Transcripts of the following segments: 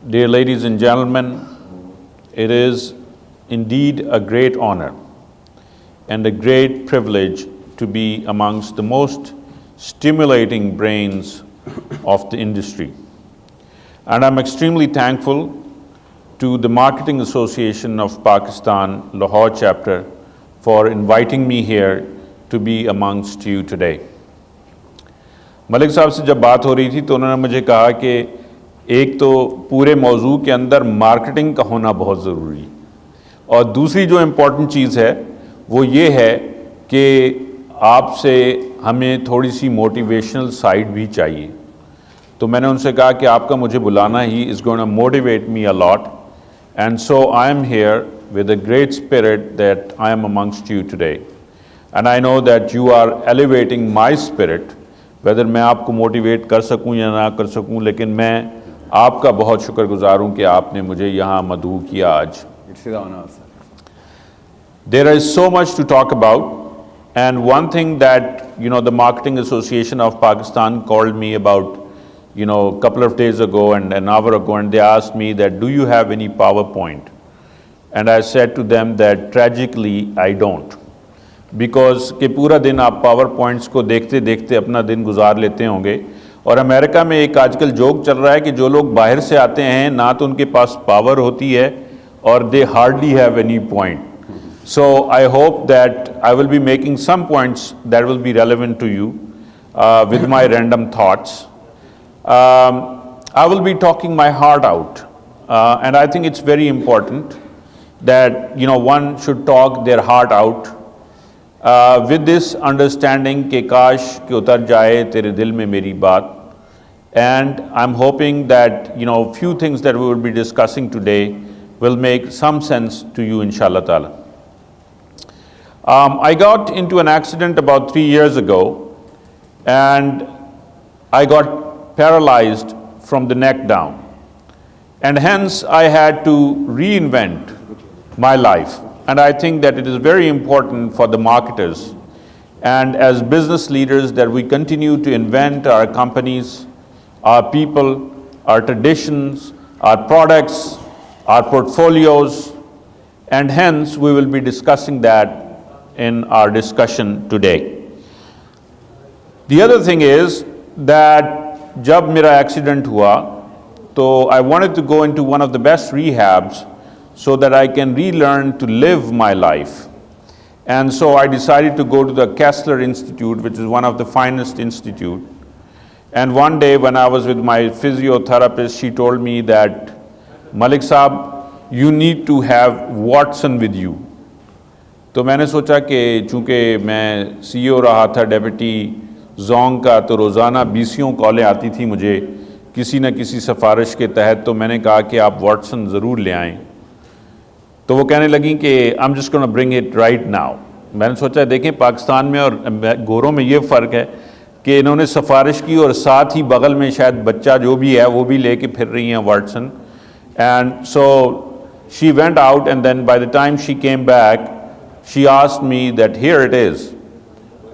Dear ladies and gentlemen, it is indeed a great honor and a great privilege to be amongst the most stimulating brains of the industry. And I'm extremely thankful to the Marketing Association of Pakistan, Lahore chapter, for inviting me here to be amongst you today. Malik साहब से जब बात हो रही थी तो उन्होंने मुझे कहा कि एक तो पूरे मौजू के अंदर मार्केटिंग का होना बहुत ज़रूरी और दूसरी जो इम्पोर्टेंट चीज़ है वो ये है कि आपसे हमें थोड़ी सी मोटिवेशनल साइड भी चाहिए। तो मैंने उनसे कहा कि आपका मुझे बुलाना ही is going to motivate me a lot and so I am here with a great spirit that I am amongst you today and I know that you are elevating my spirit. Whether मैं आपको motivate कर सकूं या ना कर सकूं, लेकिन मैं आपका बहुत शुक्रगुजार हूं कि आपने मुझे यहाँ मदऊ किया आज। It's an honor, sir. There is so much to talk about, and one thing that the Marketing Association of Pakistan called me about a couple of days ago and an hour ago, and they asked me that, do you have any PowerPoint? And I said to them that tragically I don't, because कि पूरा दिन आप power points को देखते देखते अपना दिन गुजार लेते होंगे। और अमेरिका में एक आजकल जोक चल रहा है कि जो लोग बाहर से आते हैं ना तो उनके पास पावर होती है और they hardly have any point. So I hope that I will be making some points that will be relevant to you with my random thoughts. I will be talking my heart out, and I think it's very important that one should talk their heart out with this understanding कि काश कि उतर जाए तेरे दिल में मेरी बात। And I'm hoping that few things that we will be discussing today will make some sense to you, inshallah ta'ala. I got into an accident about 3 years ago, and I got paralyzed from the neck down, and hence I had to reinvent my life. And I think that it is very important for the marketers and as business leaders that we continue to invent our companies, our people, our traditions, our products, our portfolios, and hence we will be discussing that in our discussion today. The other thing is that जब मेरा accident हुआ तो I wanted to go into one of the best rehabs so that I can relearn to live my life. And so I decided to go to the Kessler Institute, which is one of the finest institute. And one day when I was with my physiotherapist, she told me that, Malik Saab, you need to have Watson with you. तो मैंने सोचा कि चूँकि मैं CEO रहा था deputy Jong का, तो रोज़ाना 20 कॉलें आती थी मुझे किसी न किसी सिफारिश के तहत, तो मैंने कहा कि आप वाटसन ज़रूर ले आएँ। तो वो कहने लगी कि I am just gonna bring it right now. मैंने सोचा देखें पाकिस्तान में और गोरों में ये फ़र्क है कि इन्होंने सिफारिश की और साथ ही बगल में शायद बच्चा जो भी है वो भी लेके फिर रही हैं Watson. And so she went out and then by the time she came back she asked me that here it is,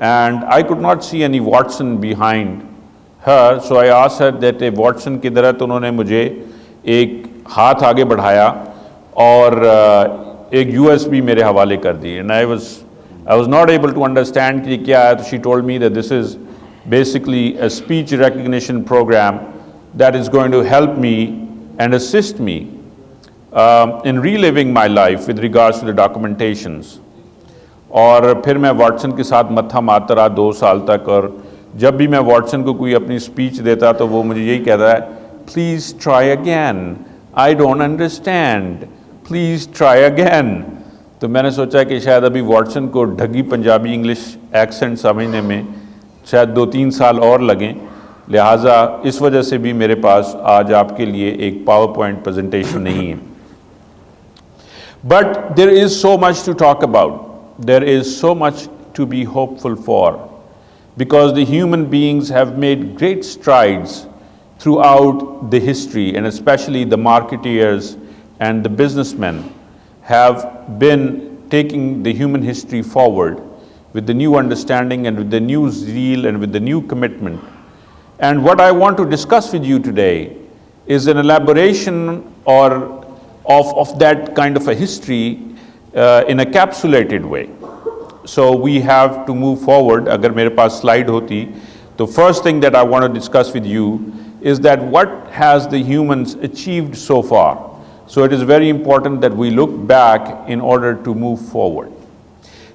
and I could not see any Watson behind her. So I asked her that ए Watson किधर है, तो उन्होंने मुझे एक हाथ आगे बढ़ाया और एक USB मेरे हवाले कर दी। And I was not able to understand कि क्या है। तो she told me that this is basically a speech recognition program that is going to help me and assist me in relieving my life with regards to the documentations. और फिर मैं Watson के साथ मत्था मारता रहा 2 साल तक, और जब भी मैं वाटसन को कोई अपनी स्पीच देता तो वो मुझे यही कहता है, please try again, I don't understand, please try again. तो मैंने सोचा कि शायद अभी वाटसन को ढगी पंजाबी इंग्लिश एक्सेंट समझने में शायद 2-3 साल और लगें, लिहाजा इस वजह से भी मेरे पास आज आपके लिए एक पावर पॉइंट प्रेजेंटेशन नहीं है। But there is so much to talk about, there is so much to be hopeful for, because the human beings have made great strides throughout the history, and especially the marketeers and the businessmen have been taking the human history forward with the new understanding and with the new zeal and with the new commitment. And what I want to discuss with you today is an elaboration or of that kind of a history in a capsulated way. So we have to move forward. Agar mere paas slide hoti, the first thing that I want to discuss with you is that what has the humans achieved so far. So it is very important that we look back in order to move forward.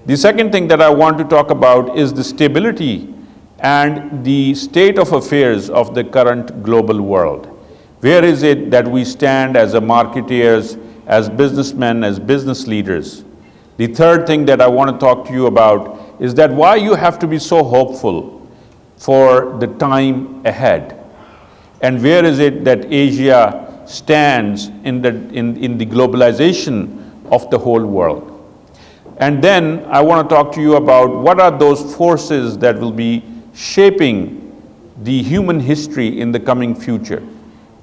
The second thing that I want to talk about is the stability and the state of affairs of the current global world. Where is it that we stand as a marketeers, as businessmen, as business leaders? The third thing that I want to talk to you about is that why you have to be so hopeful for the time ahead. And where is it that Asia stands in the globalization of the whole world? And then I want to talk to you about what are those forces that will be shaping the human history in the coming future.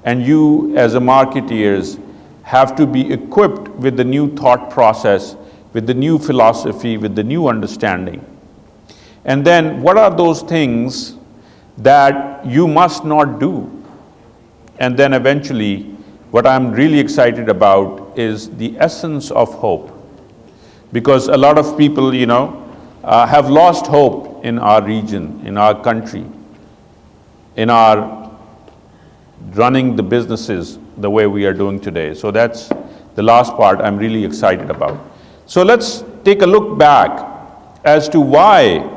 And you as a marketeers have to be equipped with the new thought process, with the new philosophy, with the new understanding. And then what are those things that you must not do? And then eventually, what I'm really excited about is the essence of hope. Because a lot of people, have lost hope in our region, in our country, in our running the businesses the way we are doing today. So that's the last part I'm really excited about. So let's take a look back as to why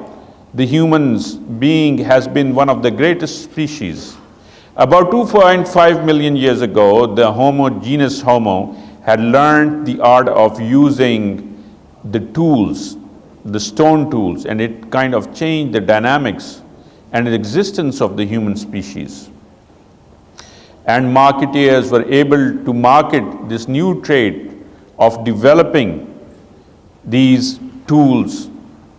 the humans being has been one of the greatest species. About 2.5 million years ago, the genus Homo had learned the art of using the tools, the stone tools, and it kind of changed the dynamics and the existence of the human species. And marketeers were able to market this new trade of developing these tools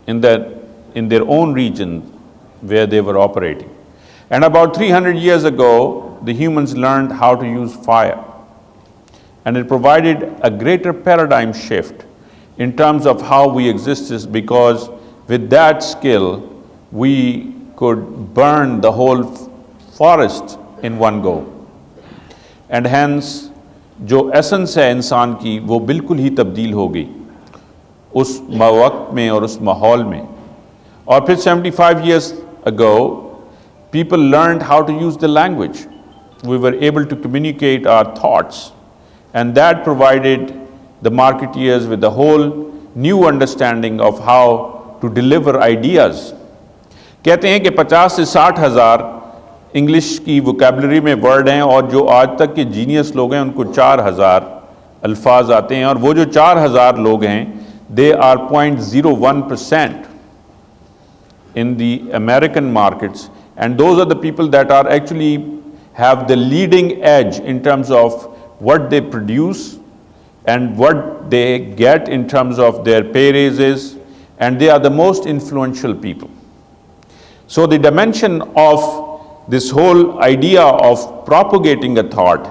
in their own region where they were operating. And about 300 years ago, the humans learned how to use fire. And it provided a greater paradigm shift in terms of how we exist, because with that skill, we could burn the whole forest in one go. And hence, जो essence है इंसान की वो बिल्कुल ही तब्दील हो गई उस वक्त में और उस माहौल में. और फिर 75 years ago, people learned how to use the language. We were able to communicate our thoughts, and that provided the marketeers with a whole new understanding of how to deliver ideas. कहते हैं कि 50 से 60 हज़ार English की vocabulary में word हैं, और जो आज तक के जीनियस लोग हैं उनको 4000 अल्फाज आते हैं, और वो जो 4000 लोग हैं they are 0.01% in the American markets, and those are the people that are actually have the leading edge in terms of what they produce and what they get in terms of their pay raises, and they are the most influential people. So the dimension of this whole idea of propagating a thought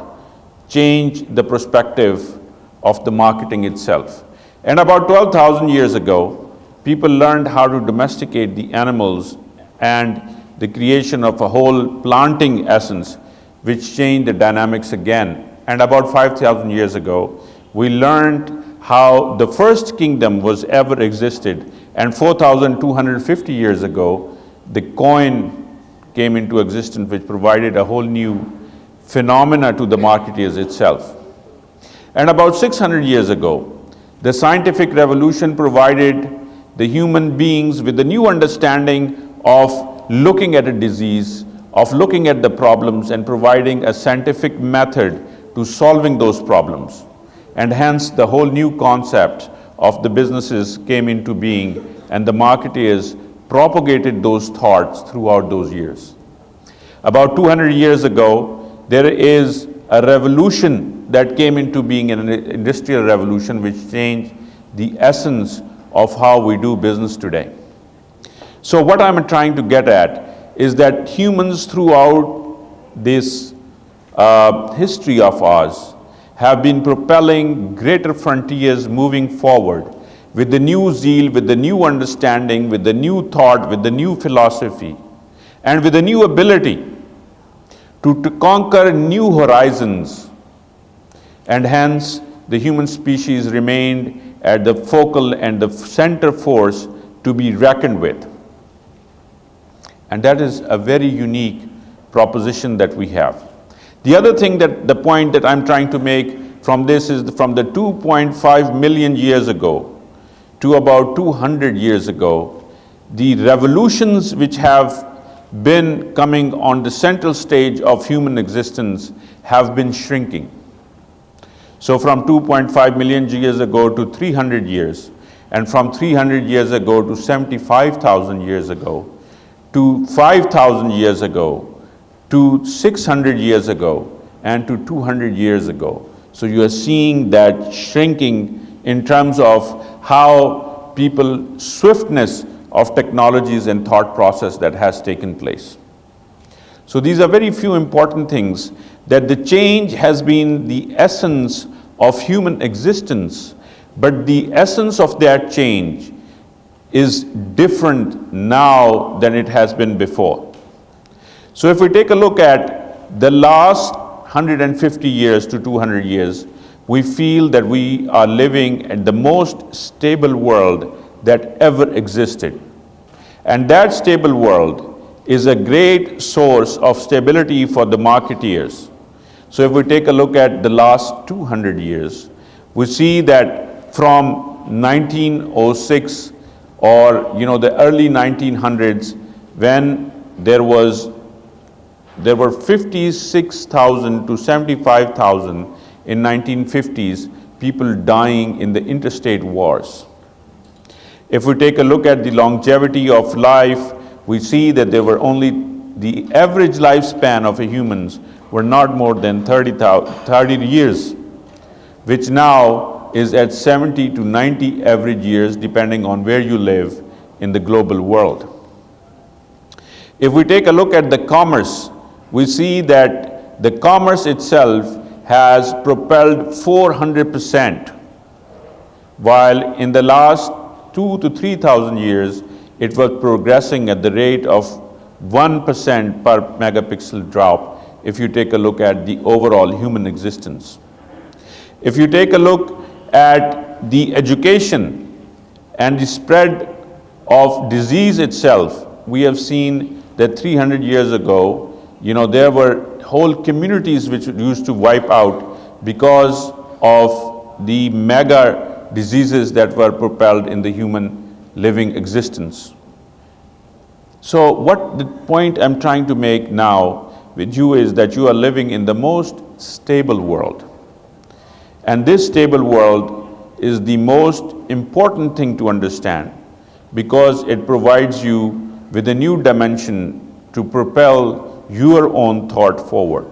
changed the perspective of the marketing itself. And about 12,000 years ago, people learned how to domesticate the animals and the creation of a whole planting essence, which changed the dynamics again. And about 5,000 years ago, we learned how the first kingdom was ever existed. And 4,250 years ago, the coin came into existence, which provided a whole new phenomena to the marketeers itself. And about 600 years ago, the scientific revolution provided the human beings with a new understanding of looking at a disease, of looking at the problems and providing a scientific method to solving those problems. And hence the whole new concept of the businesses came into being, and the marketeers propagated those thoughts throughout those years. About 200 years ago, there is a revolution that came into being, an industrial revolution, which changed the essence of how we do business today. So what I'm trying to get at is that humans throughout this history of ours have been propelling greater frontiers moving forward with the new zeal, with the new understanding, with the new thought, with the new philosophy, and with the new ability to conquer new horizons, and hence the human species remained at the focal and the center force to be reckoned with. And that is a very unique proposition that we have. The other thing, that the point that I'm trying to make from this is, from the 2.5 million years ago to about 200 years ago, the revolutions which have been coming on the central stage of human existence have been shrinking. So from 2.5 million years ago to 300 years, and from 300 years ago to 75,000 years ago, to 5,000 years ago, to 600 years ago, and to 200 years ago. So you are seeing that shrinking in terms of how people, swiftness of technologies and thought process that has taken place. So these are very few important things, that the change has been the essence of human existence, but the essence of that change is different now than it has been before. So if we take a look at the last 150 years to 200 years, we feel that we are living in the most stable world that ever existed. And that stable world is a great source of stability for the marketeers. So if we take a look at the last 200 years, we see that from 1906 or the early 1900s, when there were 56,000 to 75,000 in 1950s people dying in the interstate wars. If we take a look at the longevity of life, we see that there were only, the average lifespan of humans were not more than 30 years, which now is at 70 to 90 average years, depending on where you live in the global world. If we take a look at the commerce, we see that the commerce itself has propelled 400%, while in the last 2,000 to 3,000 years, it was progressing at the rate of 1% per megapixel drop if you take a look at the overall human existence. If you take a look at the education and the spread of disease itself, we have seen that 300 years ago, there were whole communities which used to wipe out because of the mega diseases that were propelled in the human living existence. So what the point I'm trying to make now with you is that you are living in the most stable world. And this stable world is the most important thing to understand, because it provides you with a new dimension to propel your own thought forward.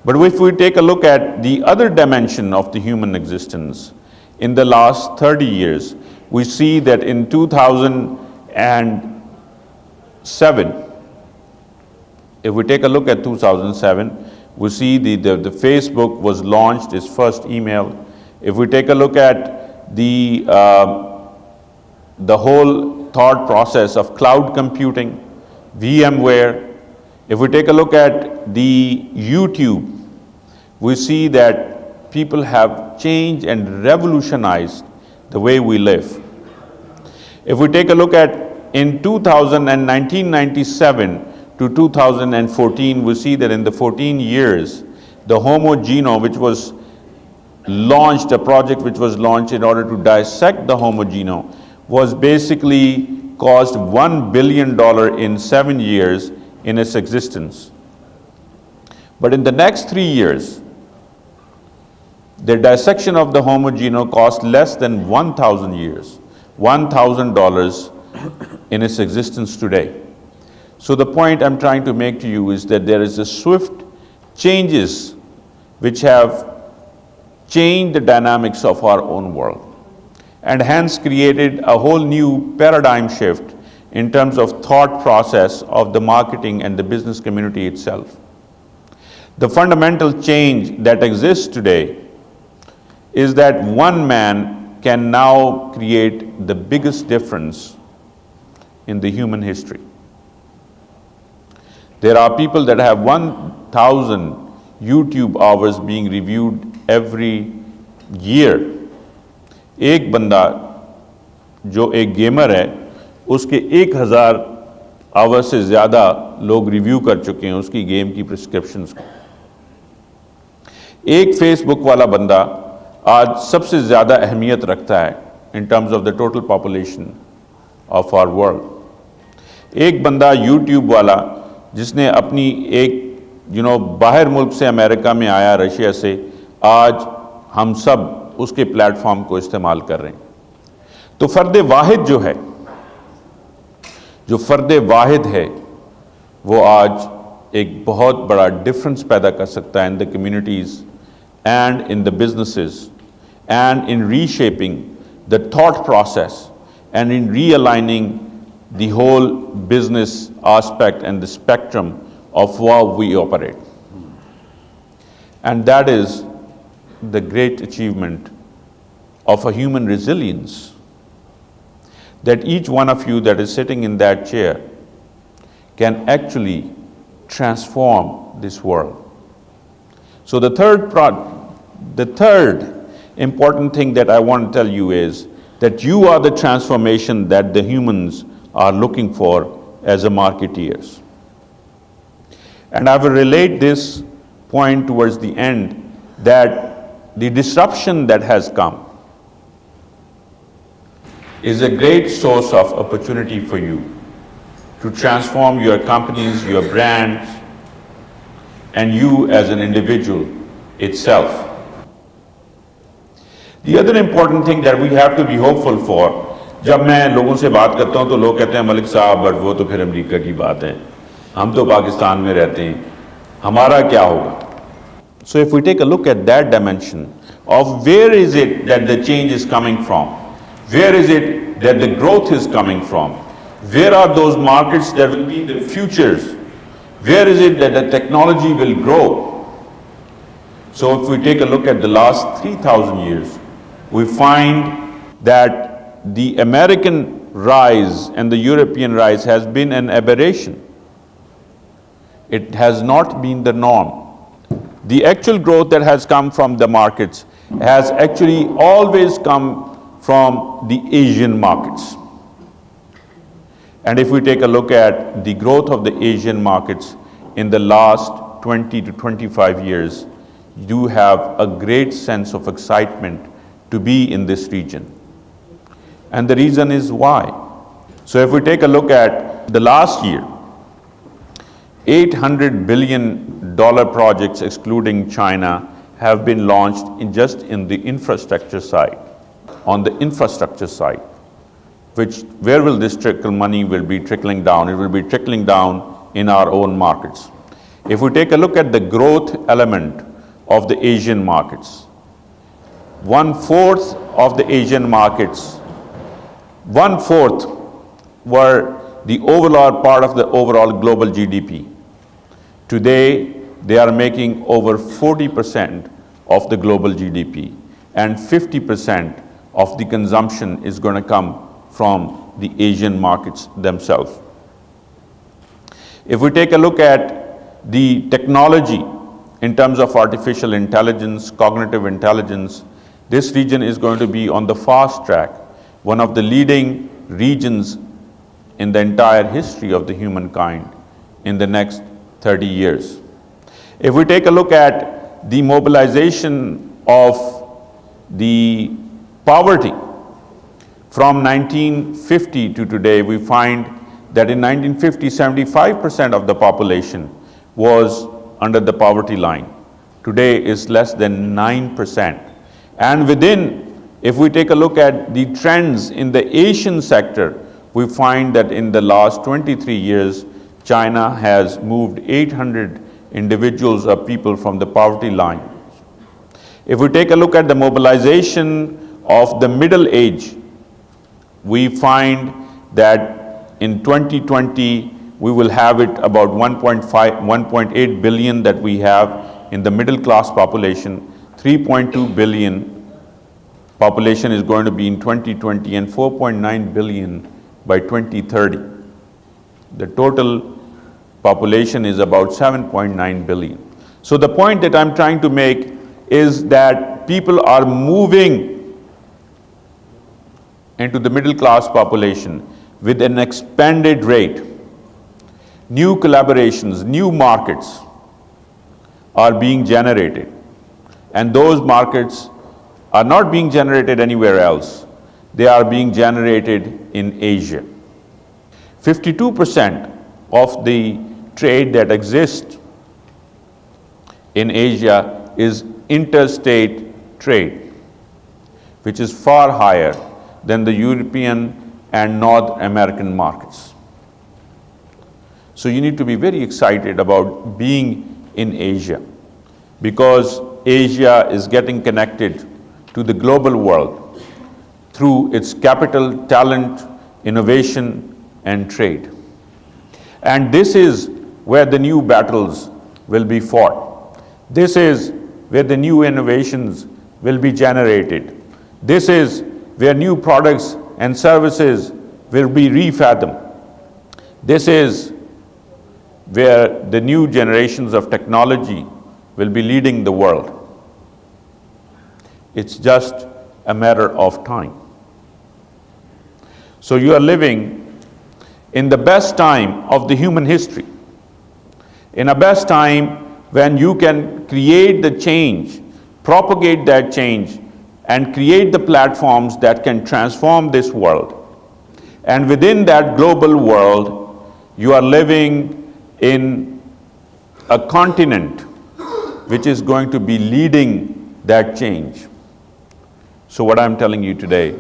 But if we take a look at the other dimension of the human existence, in the last 30 years, we see that in 2007, if we take a look at 2007, we see the Facebook was launched, its first email. If we take a look at the whole thought process of cloud computing, VMware, if we take a look at the YouTube, we see that people have changed and revolutionized the way we live. If we take a look at in 1997 to 2014, we see that in the 14 years, the Homo genome, which was launched, a project which was launched in order to dissect the Homo genome, was basically cost $1 billion in 7 years in its existence. But in the next 3 years, the dissection of the Homo genome cost less than 1,000 years, $1,000 in its existence today. So the point I'm trying to make to you is that there is a swift changes which have changed the dynamics of our own world, and hence created a whole new paradigm shift in terms of thought process of the marketing and the business community itself. The fundamental change that exists today is that one man can now create the biggest difference in the human history. There are people that have 1,000 YouTube hours being reviewed every year. एक बंदा जो एक gamer है उसके 1,000 hours से ज़्यादा लोग review कर चुके हैं उसकी गेम की प्रिस्क्रिप्शंस को। एक फेसबुक वाला बंदा आज सबसे ज़्यादा अहमियत रखता है in terms of the total population of our world. एक बंदा यूट्यूब वाला जिसने अपनी एक बाहर मुल्क से अमेरिका में आया, रशिया से, आज हम सब उसके प्लेटफॉर्म को इस्तेमाल कर रहे हैं। तो फ़र्द वाहिद जो फ़र्द वाहिद है वो आज एक बहुत बड़ा डिफरेंस पैदा कर सकता है in the communities and in the businesses and in reshaping the thought process and in realigning the whole business aspect and the spectrum of how we operate. And that is the great achievement of a human resilience, that each one of you that is sitting in that chair can actually transform this world. So the third important thing that I want to tell you is that you are the transformation that the humans are looking for as a marketeers. And I will relate this point towards the end, that the disruption that has come is a great source of opportunity for you to transform your companies, your brands, and you as an individual itself. The other important thing that we have to be hopeful for, जब मैं लोगों से बात करता हूँ तो लोग कहते हैं मलिक साहब बट वो तो फिर अमेरिका की बात है, हम तो पाकिस्तान में रहते हैं, हमारा क्या होगा? So if we take a look at that dimension of where is it that the change is coming from, where is it that the growth is coming from, where are those markets that will be the futures, where is it that the technology will grow? So if we take a look at the last 3,000 years, we find that the American rise and the European rise has been an aberration. It has not been the norm. The actual growth that has come from the markets has actually always come from the Asian markets. And if we take a look at the growth of the Asian markets in the last 20 to 25 years, you do have a great sense of excitement to be in this region. And the reason is why. So if we take a look at the last year, $800 billion projects excluding China have been launched in the infrastructure side. On the infrastructure side, where will this money will be trickling down? It will be trickling down in our own markets. If we take a look at the growth element of the Asian markets, 1/4 of the Asian markets, 1/4 were the overall part of the overall global GDP. Today, they are making over 40% of the global GDP, and 50% of the consumption is going to come from the Asian markets themselves. If we take a look at the technology in terms of artificial intelligence, cognitive intelligence, this region is going to be on the fast track, one of the leading regions in the entire history of the humankind in the next 30 years. If we take a look at the mobilization of the poverty from 1950 to today, we find that in 1950, 75% of the population was under the poverty line. Today is less than 9%. And if we take a look at the trends in the Asian sector, we find that in the last 23 years, China has moved 800 individuals or people from the poverty line. If we take a look at the mobilization of the middle age, we find that in 2020, we will have it about 1.8 billion that we have in the middle class population, 3.2 billion population is going to be in 2020 and 4.9 billion by 2030. The total population is about 7.9 billion. So the point that I'm trying to make is that people are moving into the middle class population with an expanded rate. New collaborations, new markets are being generated, and those markets are not being generated anywhere else. They are being generated in Asia. 52% of the trade that exists in Asia is interstate trade, which is far higher than the European and North American markets. So you need to be very excited about being in Asia, because Asia is getting connected to the global world through its capital, talent, innovation, and trade. And this is where the new battles will be fought. This is where the new innovations will be generated. This is where new products and services will be refathomed. This is where the new generations of technology will be leading the world. It's just a matter of time. So you are living in the best time of the human history, in a best time when you can create the change, propagate that change, and create the platforms that can transform this world. And within that global world, you are living in a continent which is going to be leading that change. So what I'm telling you today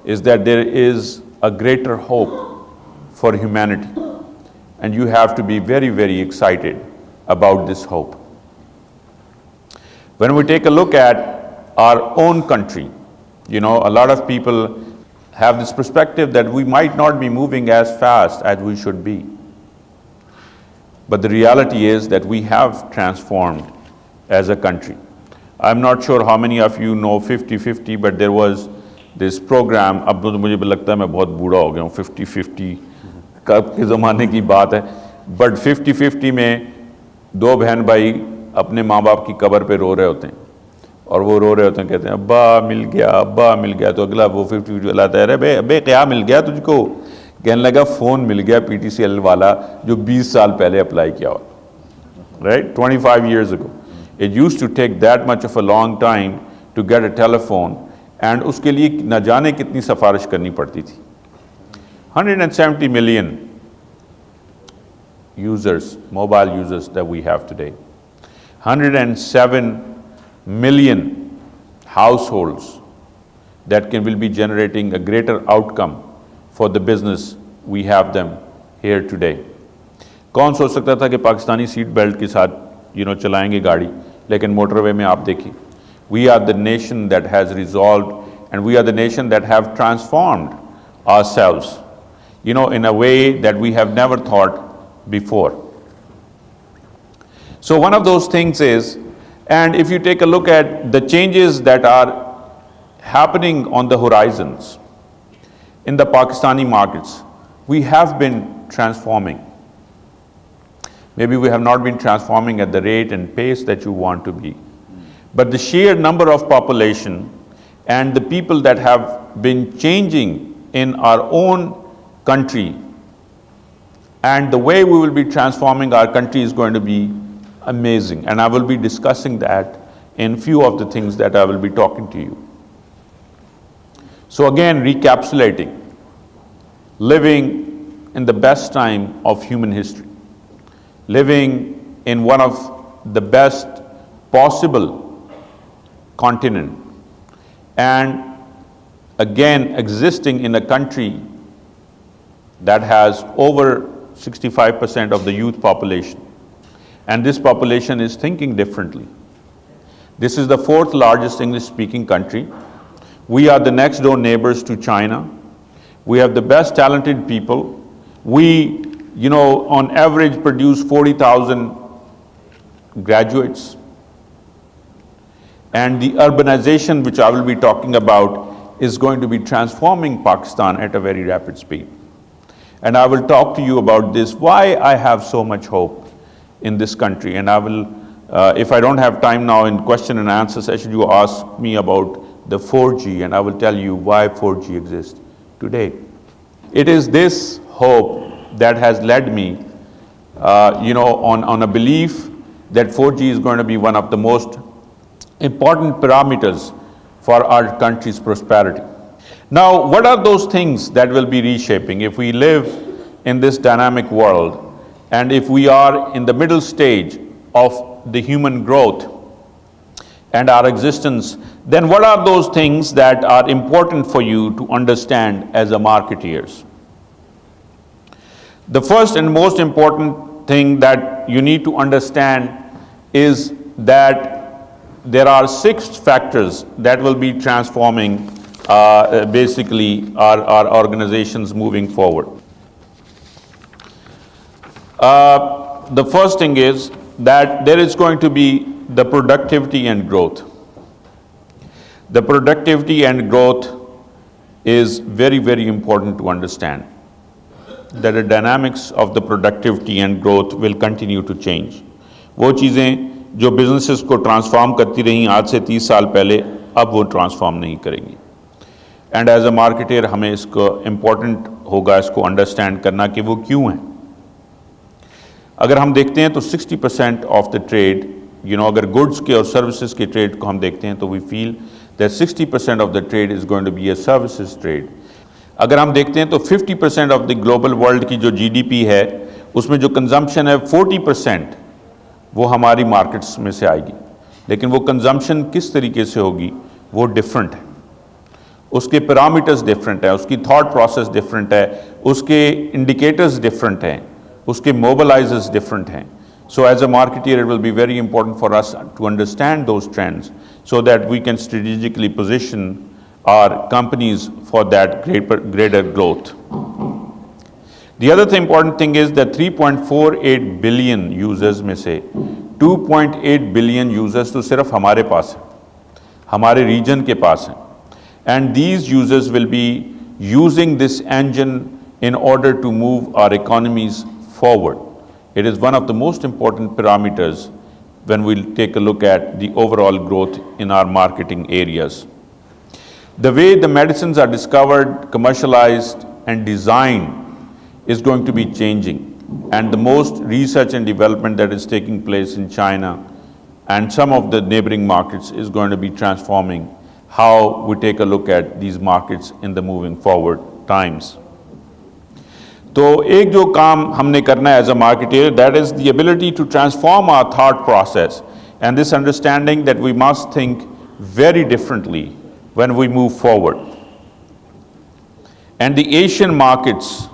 is that there is a greater hope for humanity, and you have to be very, very excited about this hope. When we take a look at our own country, a lot of people have this perspective that we might not be moving as fast as we should be. But the reality is that we have transformed as a country. I'm not sure how many of you know 50-50, but there was this program, अब तो मुझे लगता है मैं बहुत बूढ़ा हो गया हूँ, 50-50 कब के ज़माने की बात है, बट 50-50 में दो बहन भाई अपने माँ बाप की कब्र पे रो रहे होते हैं, और वो रो रहे होते हैं, कहते हैं अब्बा मिल गया, तो अगला वो 50-50 लाता है, अरे बे क्या मिल गया तुझको, कहने लगा फ़ोन मिल गया PTCL वाला जो 20 साल पहले अप्लाई किया हुआ, right, 25 years ago. It used to take that much of a long time to get a telephone, and उसके लिए न जाने कितनी सिफारिश करनी पड़ती थी. 170 million users, mobile users that we have today. 107 million households that will be generating a greater outcome for the business. We have them here today. कौन सोच सकता था कि पाकिस्तानी सीट बेल्ट के साथ चलाएंगे गाड़ी, लेकिन मोटरवे में आप देखिए. We are the nation that has resolved, and we are the nation that have transformed ourselves, in a way that we have never thought before. So one of those things is, and if you take a look at the changes that are happening on the horizons in the Pakistani markets, we have been transforming. Maybe we have not been transforming at the rate and pace that you want to be, but the sheer number of population and the people that have been changing in our own country, and the way we will be transforming our country is going to be amazing. And I will be discussing that in few of the things that I will be talking to you. So again, recapitulating, living in the best time of human history, living in one of the best possible continent, and again existing in a country that has over 65% of the youth population, and this population is thinking differently. This is the fourth largest English-speaking country. We are the next door neighbors to China. We have the best talented people. We, on average produce 40,000 graduates. And the urbanization, which I will be talking about, is going to be transforming Pakistan at a very rapid speed. and I will talk to you about this, why I have so much hope in this country. And I will, if I don't have time now in question and answer session, you ask me about the 4G, and I will tell you why 4G exists today. It is this hope that has led me, on a belief that 4G is going to be one of the most important parameters for our country's prosperity. Now, what are those things that will be reshaping if we live in this dynamic world, and if we are in the middle stage of the human growth and our existence? Then what are those things that are important for you to understand as a marketeers? The first and most important thing that you need to understand is that there are 6 factors that will be transforming basically our organizations moving forward. The first thing is that there is going to be the productivity and growth. The productivity and growth is very, very important to understand, that the dynamics of the productivity and growth will continue to change. वो चीज़ें जो businesses को transform करती रहीं आज से 30 साल पहले, अब वो transform नहीं करेंगी. And as a marketer हमें इसको important होगा इसको understand करना कि वो क्यों हैं. अगर हम देखते हैं तो 60% of the trade, अगर goods के और services के trade को हम देखते हैं तो we feel that 60% of the trade is going to be a services trade. अगर हम देखते हैं तो 50% of the global world की जो GDP है उसमें जो consumption है 40% वो हमारी markets में से आएगी. लेकिन वो consumption किस तरीके से होगी वो different है, उसके parameters different है, उसकी thought process different है, उसके indicators different हैं, उसके mobilizers different हैं. So as a marketer, it will be very important for us to understand those trends so that we can strategically position our companies for that greater growth. The other important thing is that 3.48 billion users में से 2.8 billion users तो सिर्फ हमारे पास हैं, हमारे region के पास हैं. And these users will be using this engine in order to move our economies forward. It is one of the most important parameters when we take a look at the overall growth in our marketing areas. The way the medicines are discovered, commercialized, and designed is going to be changing. And the most research and development that is taking place in China and some of the neighboring markets is going to be transforming how we take a look at these markets in the moving forward times. तो एक जो काम हमने करना है as a marketer, that is the ability to transform our thought process and this understanding that we must think very differently when we move forward. And the Asian markets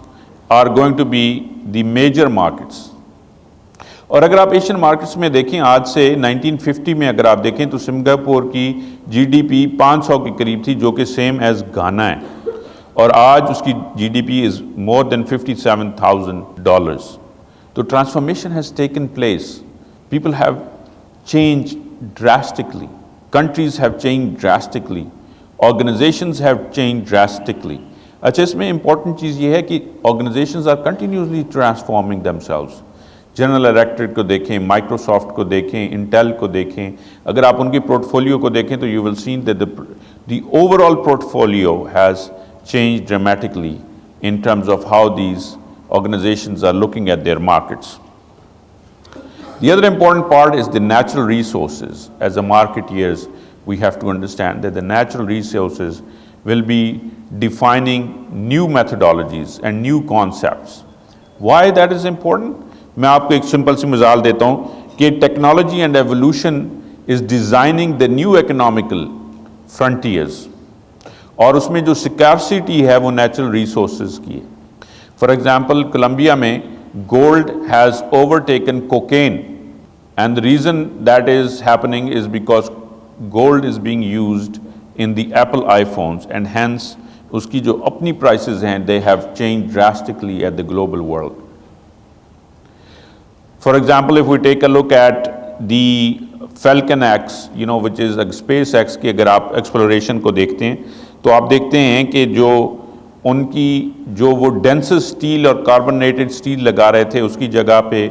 are going to be the major markets. और अगर आप Asian markets में देखें आज से 1950 में अगर आप देखें तो सिंगापुर की GDP 500 के करीब थी जो कि सेम एज गाना है, और आज उसकी GDP is more than $57,000. तो transformation has taken place. People have changed drastically. Countries have changed drastically. Organizations have changed drastically. अच्छा, इसमें important चीज़ ये है कि organizations are continuously transforming themselves. General electric को देखें, माइक्रोसॉफ्ट को देखें, इंटेल को देखें, अगर आप उनकी पोर्टफोलियो को देखें तो you will see that the overall portfolio has changed dramatically in terms of how these organizations are looking at their markets. The other important part is the natural resources. As a marketeers, we have to understand that the natural resources will be defining new methodologies and new concepts. Why that is important? मैं आपको एक simple सी मिसाल देता हूँ कि technology and evolution is designing the new economical frontiers, और उसमें जो स्कैर्सिटी है वो नेचुरल रिसोर्सेज की है. फॉर एग्जांपल, कोलंबिया में gold has overtaken cocaine, and the reason that is happening is because gold is being used in the Apple iPhones, and hence उसकी जो अपनी प्राइसेस हैं they have changed drastically at the global world. For example, if we take a look at the Falcon X, which is a SpaceX की अगर आप exploration को देखते हैं तो आप देखते हैं कि जो उनकी जो वो डेंसर स्टील और कार्बोनेटेड स्टील लगा रहे थे उसकी जगह पे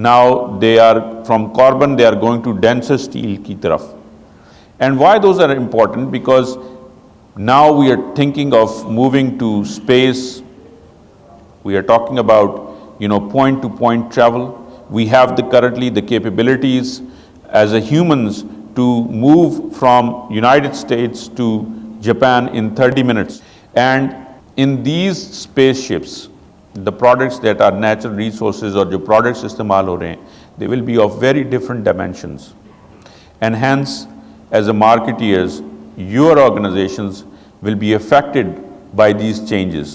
now they are from carbon they are going to denser steel की तरफ. And why those are important? Because now we are thinking of moving to space. We are talking about, point to point travel. We have currently the capabilities as a humans to move from United States to Japan in 30 minutes. And in these spaceships, the products that are natural resources or जो products इस्तेमाल हो रहे हैं, they will be of very different dimensions. And hence, as a marketeers, your organizations will be affected by these changes,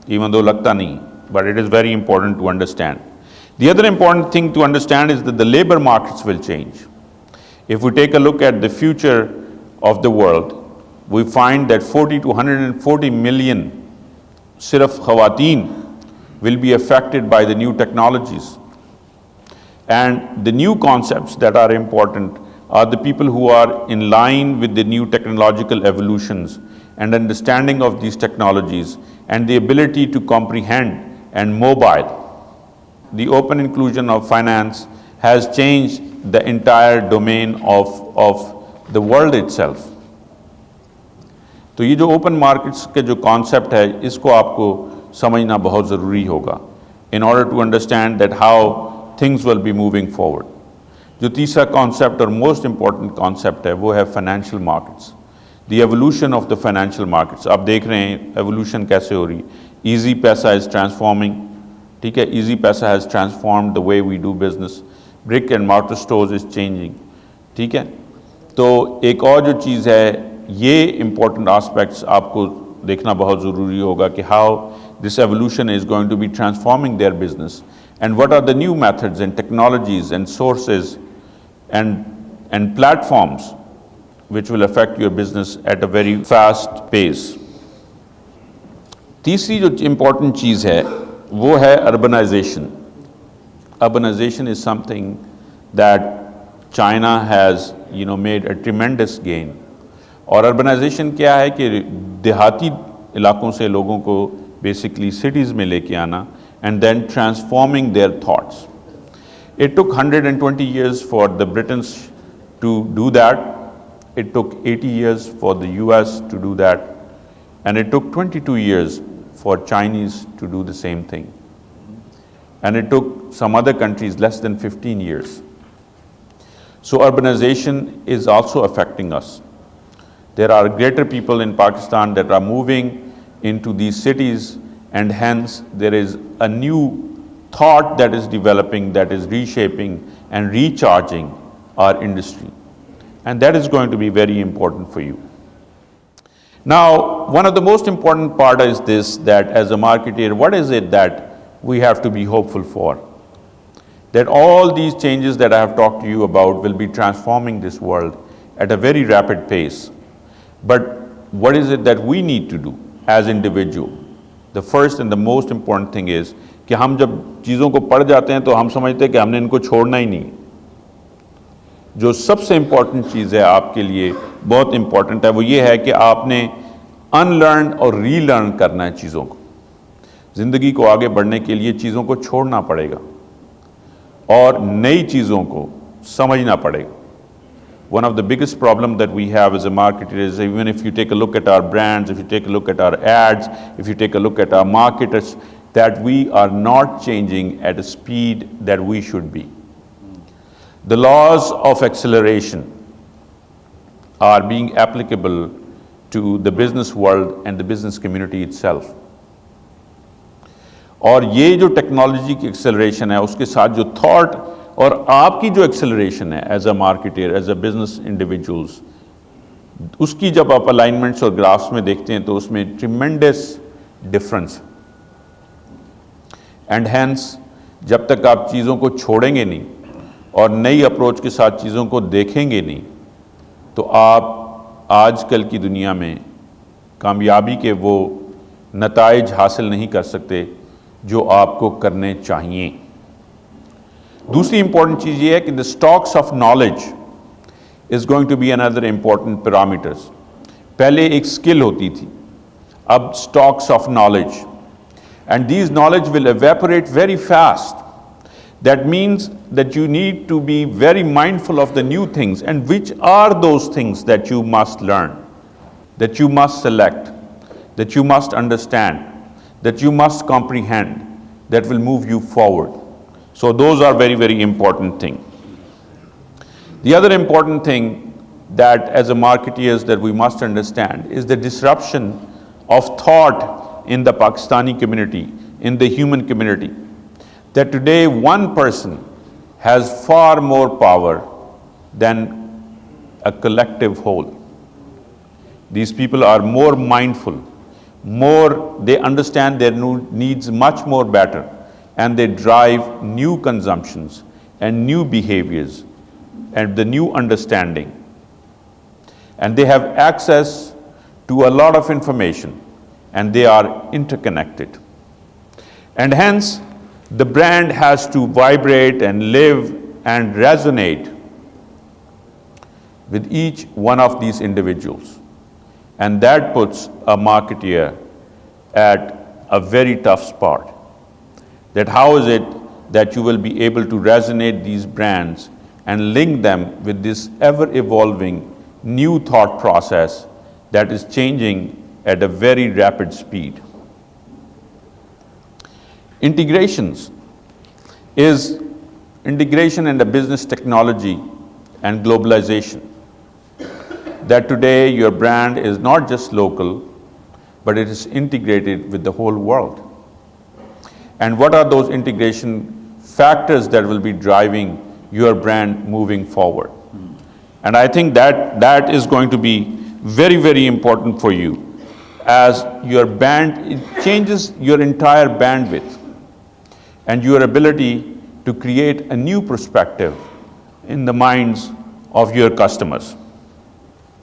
even though lagta nahi, but it is very important to understand. The other important thing to understand is that the labor markets will change. If we take a look at the future of the world, we find that 40 to 140 million sirf khawateen will be affected by the new technologies. And the new concepts that are important are the people who are in line with the new technological evolutions and understanding of these technologies and the ability to comprehend and mobile. The open inclusion of finance has changed the entire domain of the world itself. तो ये जो open markets के जो concept है इसको आपको समझना बहुत ज़रूरी होगा in order to understand that how things will be moving forward. जो तीसरा कॉन्सेप्ट और मोस्ट इम्पॉर्टेंट कॉन्सेप्ट है वो है financial markets. The evolution of the financial markets. आप देख रहे हैं एवोल्यूशन कैसे हो रही है. ईजी पैसा इज़ ट्रांसफॉर्मिंग. ठीक है, Easypaisa has transformed the way we do business. Brick and mortar stores is changing. ठीक है, तो एक और जो चीज़ है ये इम्पॉर्टेंट आस्पेक्ट्स आपको देखना बहुत ज़रूरी होगा कि how this evolution is going to be transforming their business and what are the new methods and technologies and sources and platforms which will affect your business at a very fast pace. तीसरी जो important चीज़ है वो है urbanization. Urbanization is something that China has made a tremendous gain. और urbanization क्या है कि देहाती इलाकों से लोगों को basically cities में लेके आना and then transforming their thoughts. It took 120 years for the Britons to do that. It took 80 years for the US to do that. And it took 22 years for Chinese to do the same thing. And it took some other countries less than 15 years. So urbanization is also affecting us. There are greater people in Pakistan that are moving into these cities, and hence there is a new thought that is developing, that is reshaping and recharging our industry. And that is going to be very important for you. Now, one of the most important part is this, that as a marketer, what is it that we have to be hopeful for? That all these changes that I have talked to you about will be transforming this world at a very rapid pace. But what is it that we need to do as individuals? The first and the most important thing is कि हम जब चीज़ों को पढ़ जाते हैं तो हम समझते हैं कि हमने इनको छोड़ना ही नहीं. जो सबसे इम्पॉर्टेंट चीज़ है आपके लिए, बहुत इम्पॉर्टेंट है, वो ये है कि आपने अनलर्न और रीलर्न करना है चीज़ों को. ज़िंदगी को आगे बढ़ने के लिए चीज़ों को छोड़ना पड़ेगा और नई चीज़ों को समझना पड़ेगा. One of the biggest problems that we have as a marketer is, even if you take a look at our brands, if you take a look at our ads, if you take a look at our marketers, that we are not changing at a speed that we should be. The laws of acceleration are being applicable to the business world and the business community itself. और ये जो technology की acceleration है उसके साथ जो thought और आपकी जो एक्सेलरेशन है as a marketer, as a business individuals, उसकी जब आप अलाइनमेंट्स और ग्राफ्स में देखते हैं तो उसमें ट्रिमेंडस डिफरेंस. एंड हेंस जब तक आप चीज़ों को छोड़ेंगे नहीं और नई अप्रोच के साथ चीज़ों को देखेंगे नहीं तो आप आजकल की दुनिया में कामयाबी के वो नताइज हासिल नहीं कर सकते जो आपको करने चाहिए. दूसरी इंपॉर्टेंट चीज़ ये है कि the stocks of knowledge is going to be another important parameters. पहले एक स्किल होती थी, stocks of knowledge. And these knowledge will evaporate very fast. That means that you need to be very mindful of the new things, and which are those things that you must learn, that you must select, that you must understand, that you must comprehend, that will move you forward. So those are very, very important things. The other important thing that as a marketeers that we must understand is the disruption of thought in the Pakistani community, in the human community. That today one person has far more power than a collective whole. These people are more mindful, they understand their needs much more better, and they drive new consumptions and new behaviors and the new understanding. And they have access to a lot of information, and they are interconnected. And hence, the brand has to vibrate and live and resonate with each one of these individuals. And that puts a marketeer at a very tough spot. That how is it that you will be able to resonate these brands and link them with this ever-evolving new thought process that is changing at a very rapid speed. Integrations is integration in the business technology and globalization. That today your brand is not just local, but it is integrated with the whole world. And what are those integration factors that will be driving your brand moving forward? And I think that is going to be very, very important for you, as your band, it changes your entire bandwidth and your ability to create a new perspective in the minds of your customers.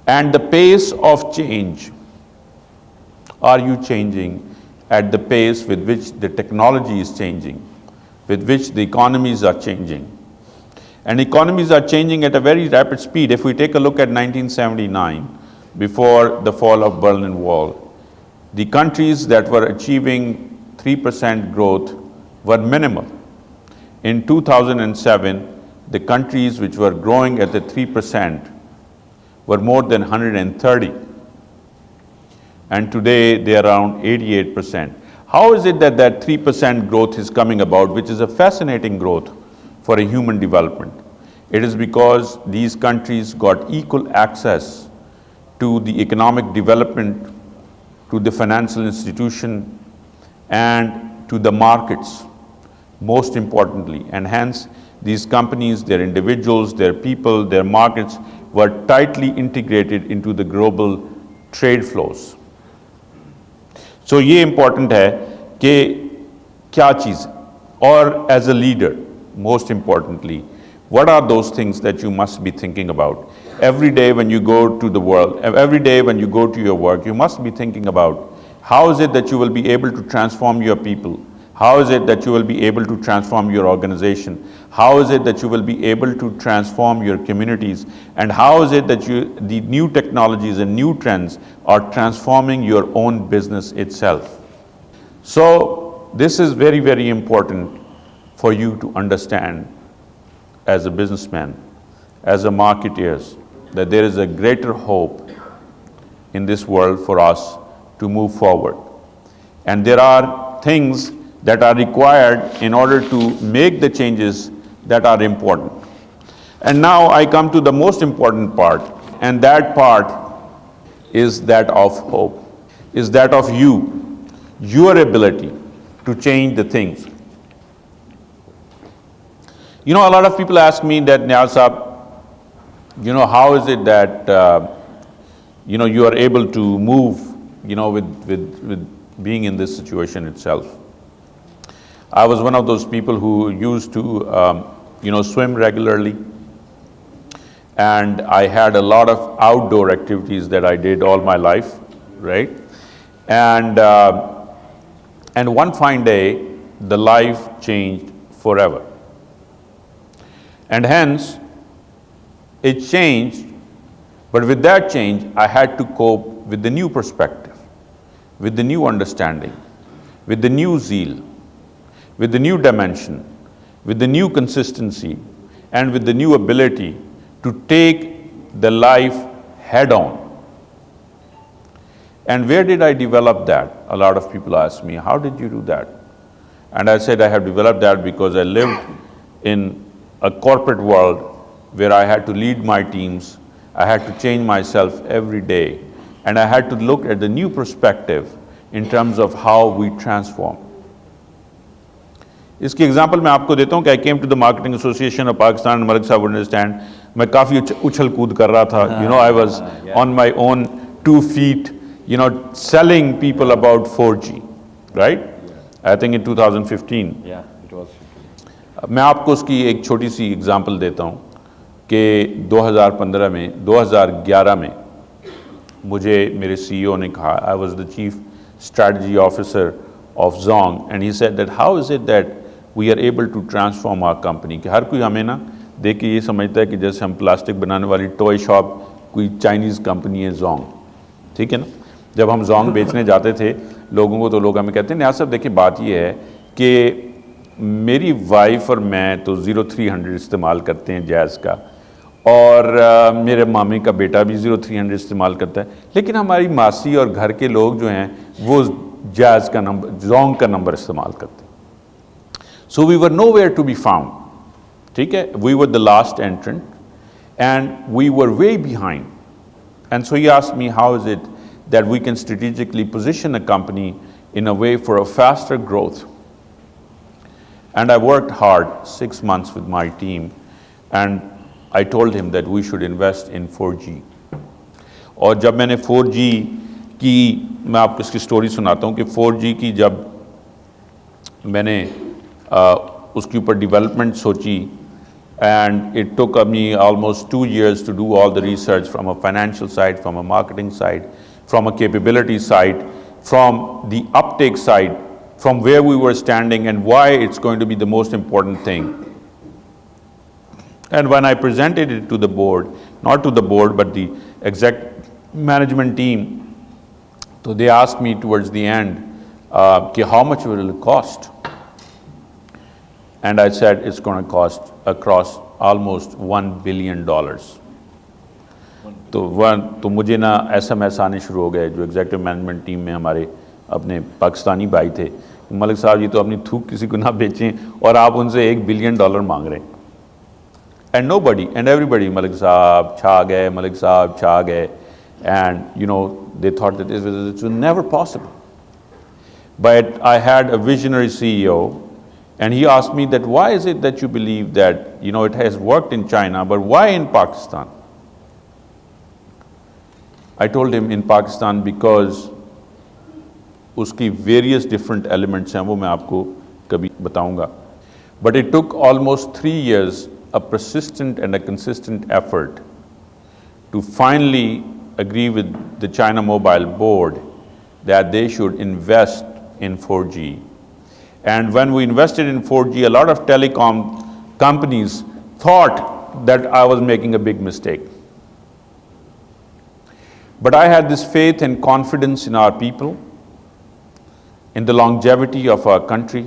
And the pace of change, are you changing at the pace with which the technology is changing, with which the economies are changing? And economies are changing at a very rapid speed. If we take a look at 1979, before the fall of Berlin Wall, the countries that were achieving 3% growth were minimal. In 2007, the countries which were growing at the 3% were more than 130. And today they are around 88%. How is it that that 3% growth is coming about, which is a fascinating growth for a human development? It is because these countries got equal access to the economic development, to the financial institution, and to the markets, most importantly. And hence, these companies, their individuals, their people, their markets were tightly integrated into the global trade flows. So ये important है कि क्या चीज़, or as a leader, most importantly, what are those things that you must be thinking about? Every day when you go to the world, every day when you go to your work, you must be thinking about how is it that you will be able to transform your people? How is it that you will be able to transform your organization? How is it that you will be able to transform your communities? And how is it that the new technologies and new trends are transforming your own business itself? So this is very, very important for you to understand as a businessman, as a marketeers, that there is a greater hope in this world for us to move forward. And there are things that are required in order to make the changes that are important. And now I come to the most important part, and that part is that of hope, is that of you, your ability to change the things. You know, a lot of people ask me that, NIAZ Sahab, how is it that, you are able to move, with being in this situation itself? I was one of those people who used to, swim regularly. And I had a lot of outdoor activities that I did all my life, right? And one fine day, the life changed forever. And hence, it changed, but with that change, I had to cope with the new perspective. with the new understanding, with the new zeal, with the new dimension, with the new consistency, and with the new ability to take the life head on. And where did I develop that? A lot of people ask me, how did you do that? And I said, I have developed that because I lived in a corporate world where I had to lead my teams, I had to change myself every day, and I had to look at the new perspective in terms of how we transform. इसकी example मैं आपको देता हूँ कि I came to the marketing association of Pakistan, Malik sahab understand, मैं काफ़ी उछल कूद कर रहा था, you know, I was on my own 2 feet, you know, selling people about 4G, right? I think in 2015. Yeah, it was 15. मैं आपको उसकी एक छोटी सी एग्जांपल देता हूँ कि 2015 में 2011 में मुझे मेरे CEO ने कहा, I was the chief strategy officer of Zong, and he said that how is it that we are able to transform our company? कि हर कोई हमें ना देख के ये समझता है कि जैसे हम प्लास्टिक बनाने वाली टॉय शॉप कोई चाइनीज़ कंपनी है Zong, ठीक है ना। जब हम Zong बेचने जाते थे लोगों को तो लोग हमें कहते हैं नियाज़ साहब देखिए बात ये है कि मेरी वाइफ और मैं तो 0300 इस्तेमाल करते हैं जैज़ का, और मेरे मामी का बेटा भी 0300 इस्तेमाल करता है, लेकिन हमारी मासी और घर के लोग जो हैं वो जैज़ का नंबर, Zong का नंबर इस्तेमाल करते हैं। So we were nowhere to be found, ठीक है, we were the last entrant and we were way behind, and so he asked me how is it that we can strategically position a company in a way for a faster growth. And I worked hard 6 months with my team, and I told him that we should invest in 4G. और जब मैंने 4G की, मैं आपको इसकी story सुनाता हूँ कि 4G की जब मैंने उसके ऊपर development Sochi, and it took me almost 2 years to do all the research from a financial side, from a marketing side, from a capability side, from the uptake side, from where we were standing and why it's going to be the most important thing. And when I presented it to the board, not to the board but the exec management team, so they asked me towards the end, how much will it cost? And I said it's going to cost across almost $1 billion. तो मुझे ना SMS आने शुरू हो गए, जो executive management team में हमारे अपने पाकिस्तानी भाई थे, मलिक साहब जी तो अपनी थूक किसी को ना बेचें और आप उनसे $1 बिलियन मांग रहे हैं। And nobody and everybody, Malik sahab छा गए, मलिक साहब छा गए, and you know they thought that it was never possible. But I had a visionary CEO, and he asked me that why is it that you believe that, you know, it has worked in China, but why in Pakistan? I told him in Pakistan because उसकी various different elements हैं, वो मैं आपको कभी बताऊंगा. But it took almost 3 years, a persistent and a consistent effort to finally agree with the China Mobile Board that they should invest in 4G. And when we invested in 4G, a lot of telecom companies thought that I was making a big mistake. But I had this faith and confidence in our people, in the longevity of our country,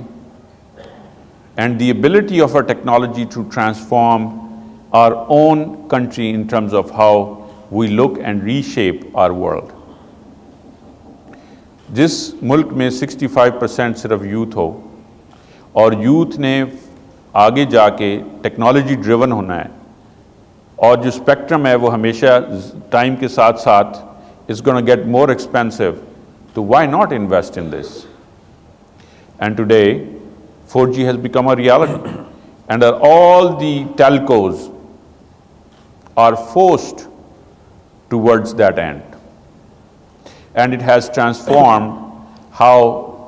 and the ability of our technology to transform our own country in terms of how we look and reshape our world. जिस मुल्क में 65% सिर्फ youth हो और youth ने आगे जाके technology driven होना है, और जो स्पेक्ट्रम है वो हमेशा टाइम के साथ साथ is gonna get more expensive, तो why not invest in this? And today 4G has become a reality, and all the telcos are forced towards that end. And it has transformed how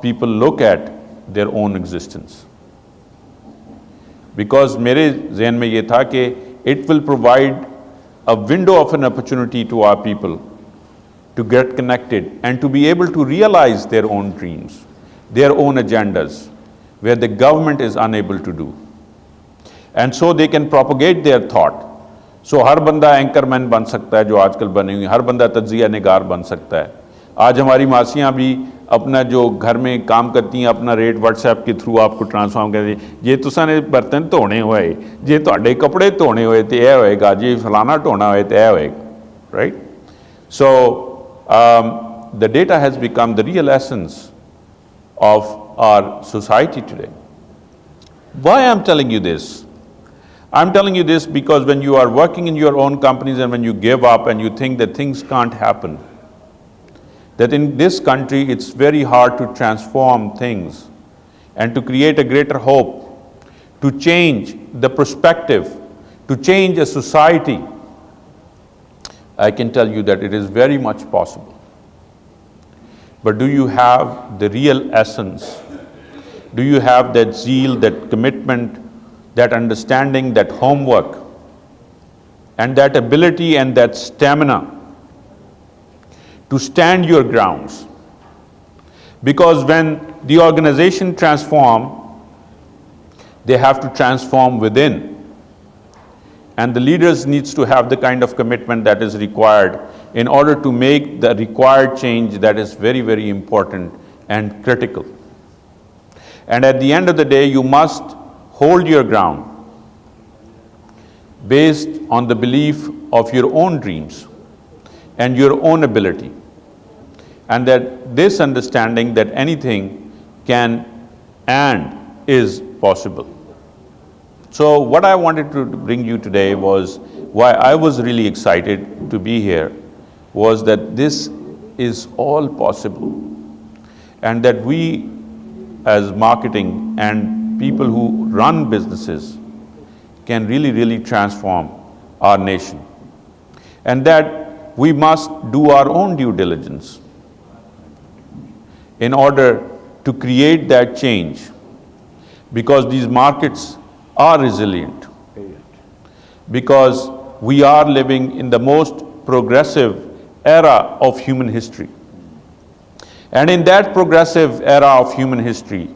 people look at their own existence. Because मेरे ज़हन में ये था कि it will provide a window of an opportunity to our people to get connected and to be able to realize their own dreams, their own agendas, where the government is unable to do. And so they can propagate their thought. So हर बंदा anchorman बन सकता है जो आजकल बने हुए, हर बंदा तज्जिया निगार बन सकता है. आज हमारी मासियाँ भी अपना जो घर में काम करती हैं अपना रेट व्हाट्सएप के थ्रू आपको ट्रांसफॉर्म कर दी, जे तुसां ने बर्तन धोने होए, जे तुहाडे कपड़े धोने होए तो यह होएगा, जे फलाना धोना होए तो यह होएगा, right? So the data has become the real essence of our society today. Why I'm telling you this? I'm telling you this because when you are working in your own companies and when you give up and you think that things can't happen, that in this country it's very hard to transform things and to create a greater hope, to change the perspective, to change a society, I can tell you that it is very much possible. But do you have the real essence? Do you have that zeal, that commitment, that understanding, that homework, and that ability and that stamina to stand your grounds? Because when the organization transform, they have to transform within. And the leaders needs to have the kind of commitment that is required in order to make the required change that is very, very important and critical. And at the end of the day, you must hold your ground based on the belief of your own dreams and your own ability. And that this understanding that anything can and is possible. So what I wanted to bring you today was why I was really excited to be here was that this is all possible and that we as marketing and people who run businesses can really, really transform our nation. And that we must do our own due diligence in order to create that change, because these markets are resilient, because we are living in the most progressive era of human history. And in that progressive era of human history,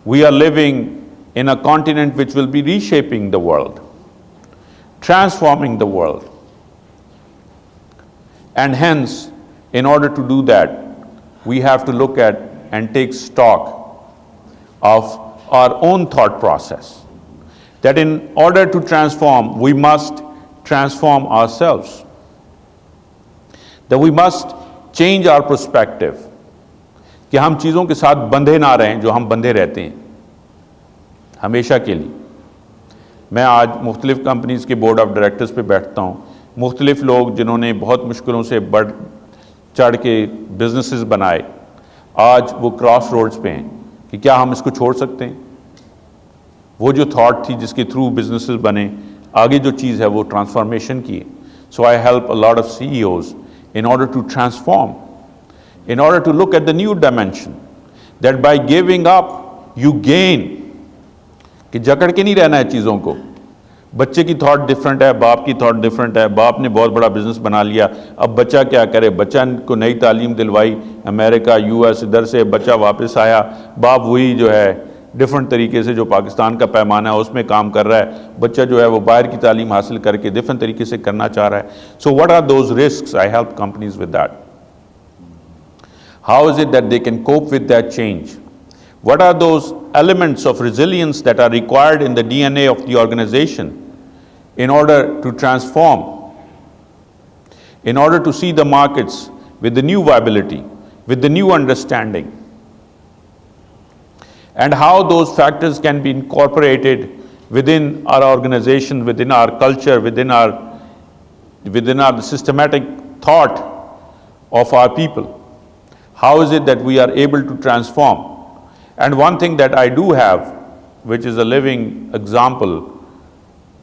we are living in a continent which will be reshaping the world, transforming the world. And hence, in order to do that, we have to look at and take stock of our own thought process. That in order to transform, we must transform ourselves. That we must change our perspective. कि हम चीज़ों के साथ बंधे ना रहें जो हम बंधे रहते हैं हमेशा के लिए। मैं आज मुख्तलिफ कंपनीज़ के बोर्ड ऑफ डायरेक्टर्स पे बैठता हूँ, मुख्तलिफ लोग जिन्होंने बहुत मुश्किलों से बढ़ चढ़ के बिजनेसेस बनाए, आज वो क्रॉस रोड्स पे हैं कि क्या हम इसको छोड़ सकते हैं। वो जो थॉट थी जिसके थ्रू बिजनेसेस बने, आगे जो चीज़ है वो ट्रांसफॉर्मेशन की है। So I help a lot of CEOs in order to transform, in order to look at the new dimension, that by giving up you gain, कि जकड़ के नहीं रहना है चीज़ों को। बच्चे की थॉट डिफरेंट है, बाप की थॉट डिफरेंट है। बाप ने बहुत बड़ा बिजनेस बना लिया, अब बच्चा क्या करे। बच्चा को नई तालीम दिलवाई, अमेरिका US इधर से बच्चा वापस आया, बाप वही जो है डिफरेंट तरीके से जो पाकिस्तान का पैमाना है उसमें काम कर रहा है, बच्चा जो है वो बाहर की तालीम हासिल करके डिफरेंट तरीके से करना चाह रहा है। So what are those risks? I help companies with that. How is it that they can cope with that change? What are those elements of resilience that are required in the DNA of the organization in order to transform, in order to see the markets with the new viability, with the new understanding, and how those factors can be incorporated within our organization, within our culture, within our systematic thought of our people. How is it that we are able to transform? And one thing that I do have, which is a living example,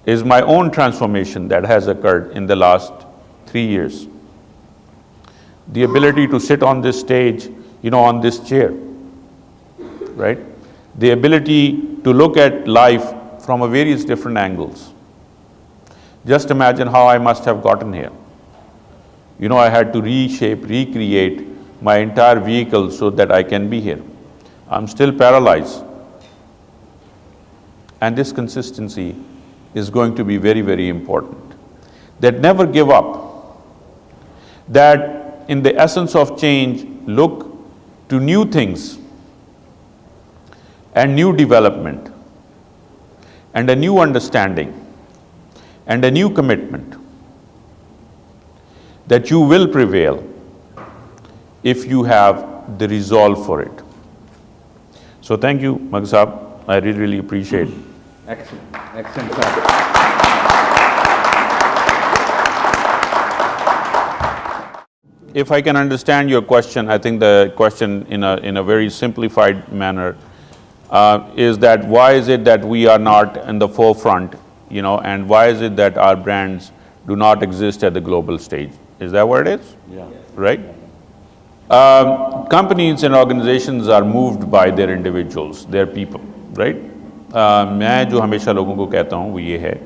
is my own transformation that has occurred in the last 3 years. The ability to sit on this stage, on this chair, right? The ability to look at life from a various different angles. Just imagine how I must have gotten here. I had to reshape, recreate my entire vehicle so that I can be here. I'm still paralyzed. And this consistency is going to be very, very important. That never give up. That in the essence of change, look to new things and new development and a new understanding and a new commitment, that you will prevail if you have the resolve for it. So thank you, Mag Sahab. I really appreciate it. Excellent, excellent, sir. If I can understand your question, I think the question in a very simplified manner is that why is it that we are not in the forefront, and why is it that our brands do not exist at the global stage? Is that what it is? Yeah. Right? Companies and organizations are moved by their individuals, their people, right? मैं जो हमेशा लोगों को कहता हूँ वो ये है,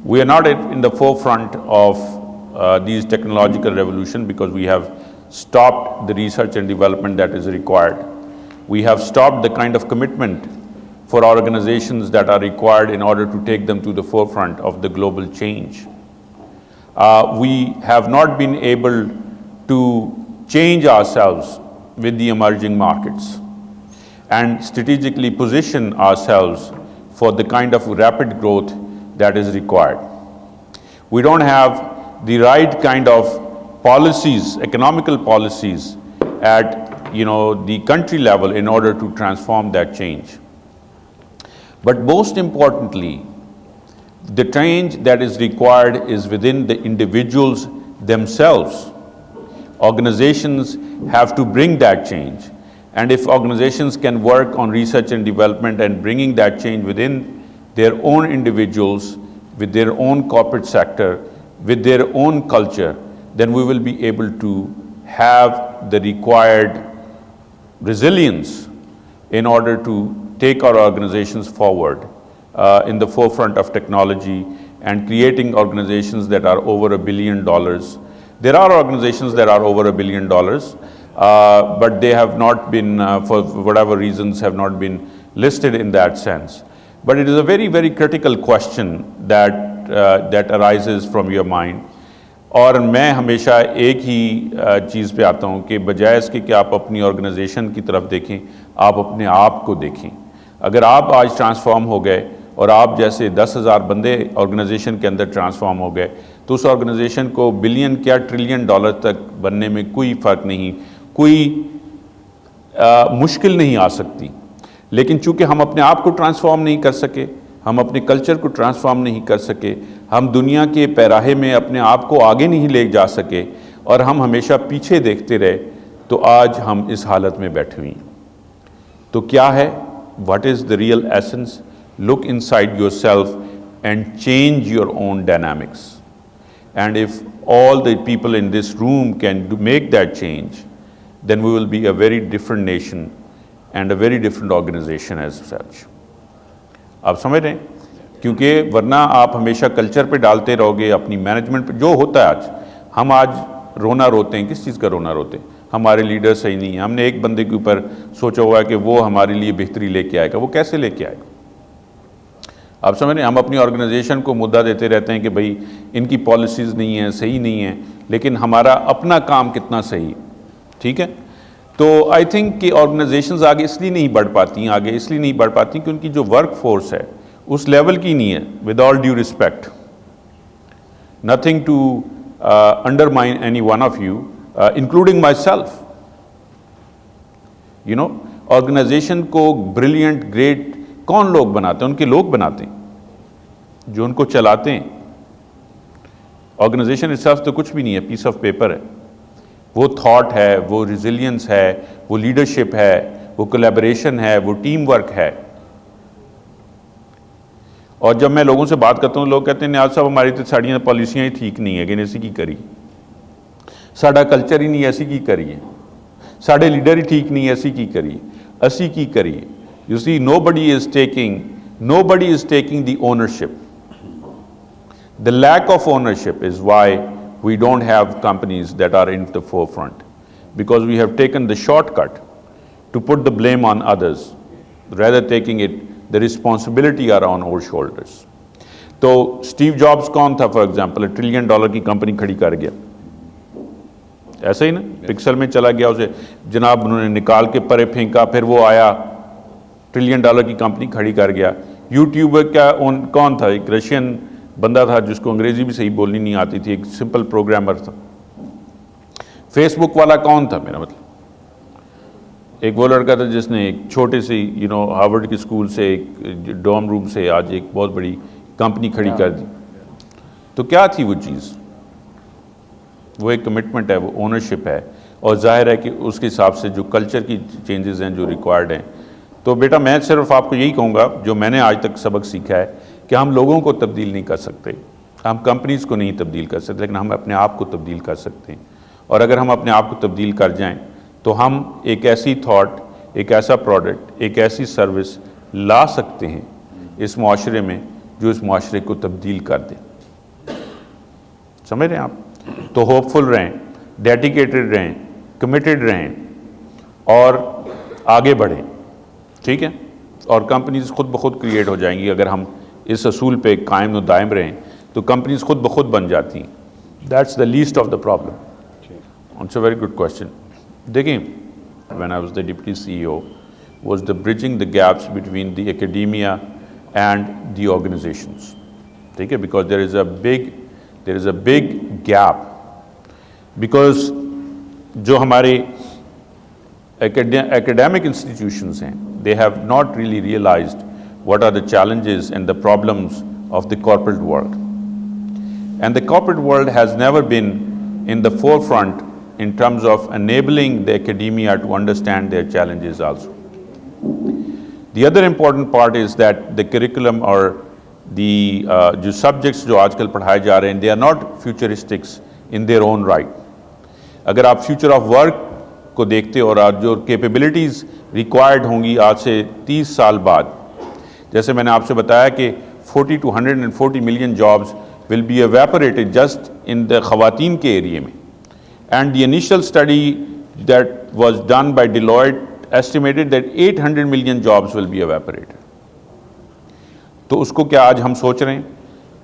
we are not in the forefront of these technological revolution because we have stopped the research and development that is required. We have stopped the kind of commitment for organizations that are required in order to take them to the forefront of the global change. We have not been able to change ourselves with the emerging markets and strategically position ourselves for the kind of rapid growth that is required. We don't have the right kind of policies, economical policies at the country level in order to transform that change. But most importantly, the change that is required is within the individuals themselves. Organizations have to bring that change. And if organizations can work on research and development and bringing that change within their own individuals, with their own corporate sector, with their own culture, then we will be able to have the required resilience in order to take our organizations forward in the forefront of technology and creating organizations that are over $1 billion. There are organizations that are over $1 billion, but they have not been, for whatever reasons, have not been listed in that sense. But it is a very, very critical question that arises from your mind. और मैं हमेशा एक ही चीज़ पे आता हूँ कि बजाय इसके कि आप अपनी ऑर्गेनाइजेशन की तरफ देखें, आप अपने आप को देखें. अगर आप आज ट्रांसफॉर्म हो गए और आप जैसे 10,000 बंदे ऑर्गेनाइजेशन के अंदर ट्रांसफॉर्म हो गए, तो उस ऑर्गेनाइजेशन को बिलियन क्या ट्रिलियन डॉलर तक बनने में कोई फ़र्क नहीं, कोई मुश्किल नहीं आ सकती. लेकिन चूँकि हम अपने आप को ट्रांसफॉर्म नहीं कर सके, हम अपने कल्चर को ट्रांसफॉर्म नहीं कर सके, हम दुनिया के पैराहे में अपने आप को आगे नहीं ले जा सके और हम हमेशा पीछे देखते रहे, तो आज हम इस हालत में बैठे हुए हैं. तो क्या है, what is the real essence? Look inside yourself and change your own dynamics. And if all the people in this room can make that change, then we will be a very different nation and a very different organization as such. आप समझ रहे हैं? क्योंकि वरना आप हमेशा culture पे डालते रहोगे, अपनी मैनेजमेंट पे. जो होता है आज, हम आज रोना रोते हैं. किस चीज़ का रोना रोते हैं? हमारे लीडर सही नहीं है. हमने एक बंदे के ऊपर सोचा हुआ है कि वो हमारे लिए बेहतरी लेके आएगा. वो कैसे लेके आएगा? आप समझ रहे हैं? हम अपनी ऑर्गेनाइजेशन को मुद्दा देते रहते हैं कि भाई इनकी पॉलिसीज़ नहीं हैं, सही नहीं हैं, लेकिन हमारा अपना काम कितना सही है. ठीक है? तो आई थिंक कि ऑर्गेनाइजेशंस आगे इसलिए नहीं बढ़ पाती, आगे इसलिए नहीं बढ़ पाती कि उनकी जो वर्क फोर्स है उस लेवल की नहीं है. With all due respect, nothing to undermine any one of you, including myself. Organisation को ब्रिलियंट, ग्रेट कौन लोग बनाते हैं? उनके लोग बनाते हैं जो उनको चलाते हैं. ऑर्गेनाइजेशन इटसेल्फ तो कुछ भी नहीं है, पीस ऑफ पेपर है. वो थॉट है, वो रिजिलियंस है, वो लीडरशिप है, वो कोलैबोरेशन है, वो टीम वर्क है. और जब मैं लोगों से बात करता हूँ, लोग कहते हैं नियाज़ साहब हमारी तो साड़ियाँ पॉलिसियाँ ही ठीक नहीं है, कि ऐसी की करी, साडा कल्चर ही नहीं ऐसी की करिए, साडे लीडर ही ठीक नहीं ऐसी की करिए, असी की करिए. You see, nobody is taking the ownership. The lack of ownership is why we don't have companies that are in the forefront, because we have taken the shortcut to put the blame on others, rather taking the responsibility are on our shoulders. तो Steve jobs कौन था? For example $1 trillion की company खड़ी कर गया. ऐसा ही ना, pixel में चला गया, उसे जनाब उन्होंने निकाल के परे फेंका, फिर वो आया $1 ट्रिलियन की कंपनी खड़ी कर गया। यूट्यूबर क्या कौन था? एक रशियन बंदा था जिसको अंग्रेज़ी भी सही बोलनी नहीं आती थी, एक सिंपल प्रोग्रामर था। फेसबुक वाला कौन था? मेरा मतलब एक वो लड़का था जिसने एक छोटे से हार्वर्ड की स्कूल से, एक डॉर्म रूम से आज एक बहुत बड़ी कंपनी खड़ी कर दी। तो क्या थी वो चीज़? वो एक कमिटमेंट है, वो ओनरशिप है, और जाहिर है कि उसके हिसाब से जो कल्चर की चेंजेस हैं जो रिक्वायर्ड हैं। तो बेटा मैं सिर्फ आपको यही कहूँगा, जो मैंने आज तक सबक सीखा है, कि हम लोगों को तब्दील नहीं कर सकते, हम कंपनीज़ को नहीं तब्दील कर सकते, लेकिन हम अपने आप को तब्दील कर सकते हैं। और अगर हम अपने आप को तब्दील कर जाएँ तो हम एक ऐसी थॉट, एक ऐसा प्रोडक्ट, एक ऐसी सर्विस ला सकते हैं इस माशरे में जो इस माशरे को तब्दील कर दे। समझ रहे हैं आप? तो होपफुल रहें, डेडिकेटेड रहें, कमिटेड रहें और आगे बढ़ें, ठीक है? और कंपनीज खुद ब खुद क्रिएट हो जाएंगी। अगर हम इस असूल पे कायम व दायम रहें तो कंपनीज खुद ब खुद बन जाती हैं। That's the least of the problem. It's a very good question. देखिए, when I was the deputy CEO, was the bridging the gaps between the academia and the organizations. ठीक है? Because there is a big gap. Because जो हमारे academic institutions हैं, they have not really realized what are the challenges and the problems of the corporate world. And the corporate world has never been in the forefront in terms of enabling the academia to understand their challenges also. The other important part is that the curriculum or the जो subjects जो आजकल पढ़ाए जा रहे हैं, they are not futuristics in their own right. अगर आप future of work को देखते हो और आज जो capabilities required होंगी आज से 30 साल बाद, जैसे मैंने आपसे बताया कि 40 to 140 million jobs will be evaporated just in the ख़वातीन के एरिए में. And the initial study that was done by Deloitte estimated that 800 million jobs will be evaporated. तो उसको क्या आज हम सोच रहे हैं?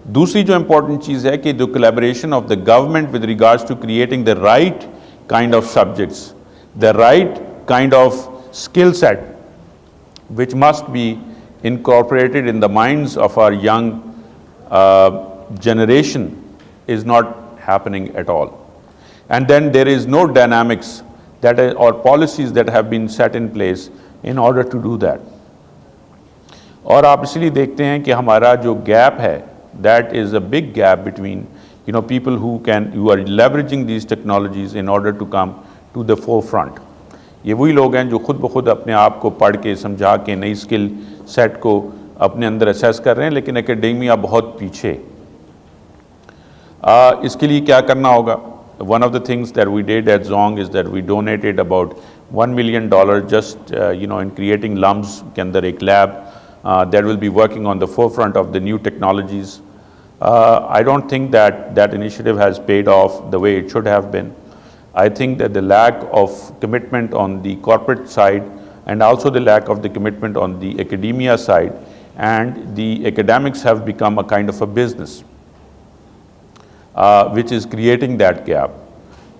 दूसरी जो important चीज़ है कि the collaboration of the government with regards to creating the right kind of subjects, the right kind of skill set, which must be incorporated in the minds of our young generation, is not happening at all. And then there is no dynamics or policies that have been set in place in order to do that. और आप इसलिए देखते हैं कि हमारा जो gap है, that is a big gap between people who are leveraging these technologies in order to come to the forefront. ये वही लोग हैं जो खुद ब खुद अपने आप को पढ़ के समझा के नई स्किल सेट को अपने अंदर असेस कर रहे हैं, लेकिन एकेडेमिया बहुत पीछे। इसके लिए क्या करना होगा? One of the things that we did at Zong is that we donated about $1 million just in creating LUMS के अंदर एक lab that will be working on the forefront of the new technologies. I don't think that initiative has paid off the way it should have been. I think that the lack of commitment on the corporate side and also the lack of the commitment on the academia side, and the academics have become a kind of a business. Which is creating that gap.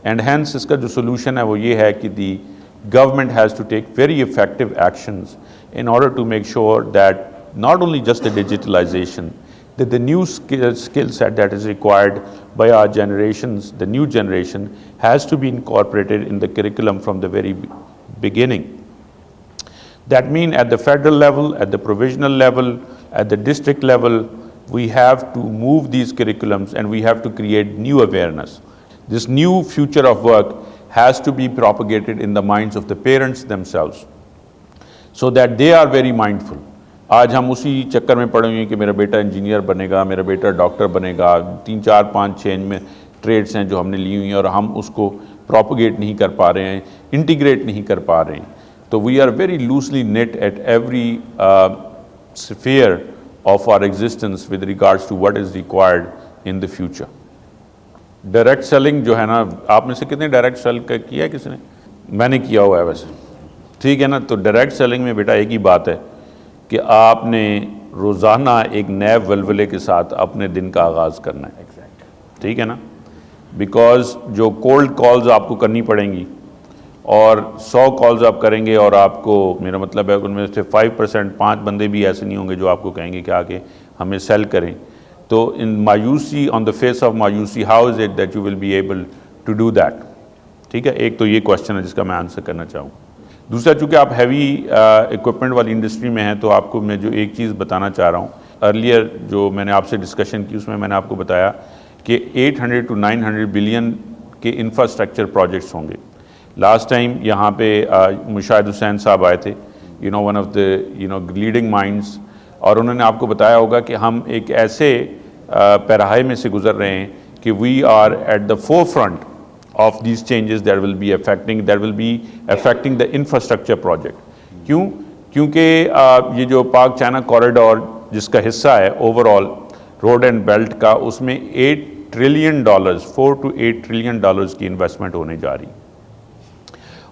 And hence इसका जो solution है वो ये है कि the government has to take very effective actions in order to make sure that not only just the digitalization, that the new skill set that is required by our generations, the new generation, has to be incorporated in the curriculum from the very beginning. That means at the federal level, at the provisional level, at the district level, we have to move these curriculums and we have to create new awareness. This new future of work has to be propagated in the minds of the parents themselves so that they are very mindful. आज हम उसी चक्कर में पड़े हुए हैं कि मेरा बेटा इंजीनियर बनेगा, मेरा बेटा डॉक्टर बनेगा, 3, 4, 5, 6 में ट्रेड्स हैं जो हमने ली हुई हैं और हम उसको प्रोपोगेट नहीं कर पा रहे हैं, इंटीग्रेट नहीं कर पा रहे हैं. तो we are very loosely knit at every sphere of our existence with regards to what is required in the future. Direct selling जो है ना, आप में से कितने डायरेक्ट सेल किया है किसी ने? मैंने किया हुआ है वैसे, ठीक है ना. तो डायरेक्ट सेलिंग में बेटा एक ही बात है कि आपने रोज़ाना एक नए वलवले के साथ अपने दिन का आगाज़ करना है, ठीक है ना. बिकॉज जो कोल्ड कॉल्स आपको करनी पड़ेंगी और 100 कॉल्स आप करेंगे और आपको, मेरा मतलब है उनमें से 5%, 5 बंदे भी ऐसे नहीं होंगे जो आपको कहेंगे कि आके हमें सेल करें। तो इन मायूसी, ऑन द फेस ऑफ मायूसी, how is it that you will be able to do that? ठीक है, एक तो ये क्वेश्चन है जिसका मैं आंसर करना चाहूँ। दूसरा, चूँकि आप हैवी इक्विपमेंट वाली इंडस्ट्री में हैं, तो आपको मैं जो एक चीज़ बताना चाह रहा हूँ, अर्लियर जो मैंने आपसे डिस्कशन की उसमें मैंने आपको बताया कि 800 to 900 बिलियन के इंफ्रास्ट्रक्चर प्रोजेक्ट्स होंगे। लास्ट टाइम यहाँ पे मुशाहिद हुसैन साहब आए थे, one of the leading minds, और उन्होंने आपको बताया होगा कि हम एक ऐसे पैराहे में से गुजर रहे हैं कि we are at the forefront of these changes that will be affecting the infrastructure project. क्यों? क्योंकि ये जो पाक चाइना कॉरिडोर जिसका हिस्सा है ओवरऑल रोड एंड बेल्ट का, उसमें $8 ट्रिलियन, 4 to 8 ट्रिलियन डॉलर्स की इन्वेस्टमेंट होने जा रही,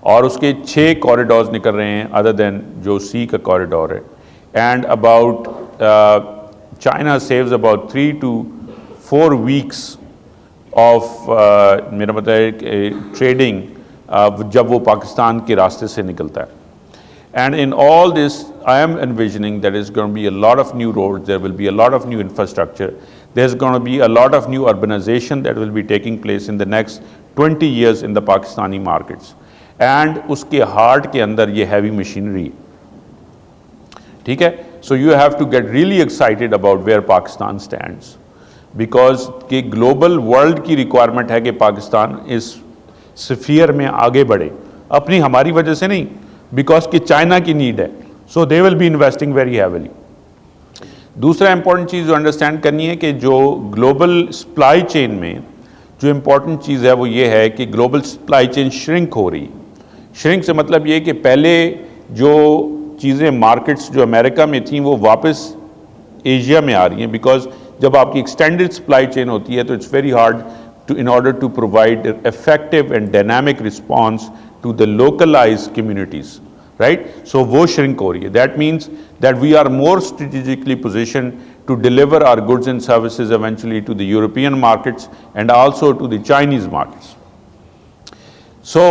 और उसके 6 कॉरिडोर्स निकल रहे हैं अदर देन जो सी का कॉरिडोर है। And about China saves about 3 to 4 weeks of, मेरा मतलब है ट्रेडिंग, जब वो पाकिस्तान के रास्ते से निकलता है। And in all this I am envisioning that is going to be a lot of new roads, there will be a lot of new infrastructure, there is going to be a lot of new urbanisation that will be taking place in the next 20 years in the Pakistani markets. And उसके heart के अंदर ये heavy machinery, ठीक है। So you have to get really excited about where Pakistan stands, because कि global world की requirement है कि पाकिस्तान इस स्फीयर में आगे बढ़े, अपनी हमारी वजह से नहीं, बिकॉज कि चाइना की नीड है, so they will be investing very heavily. दूसरा इंपॉर्टेंट चीज़ जो अंडरस्टैंड करनी है कि जो ग्लोबल सप्लाई चेन में जो इंपॉर्टेंट चीज़ है वो ये है कि ग्लोबल सप्लाई चेन श्रिंक हो रही। श्रिंक से मतलब ये कि पहले जो चीज़ें मार्केट्स जो अमेरिका में थी वो वापस एशिया में आ रही हैं, बिकॉज जब आपकी एक्सटेंडेड सप्लाई चेन होती है तो it's very hard to, in order to provide effective and dynamic response to the localize communities, right. So वो श्रिंक हो रही है। That means that we are more strategically position to deliver our goods and services eventually to the European markets and also to the Chinese markets. So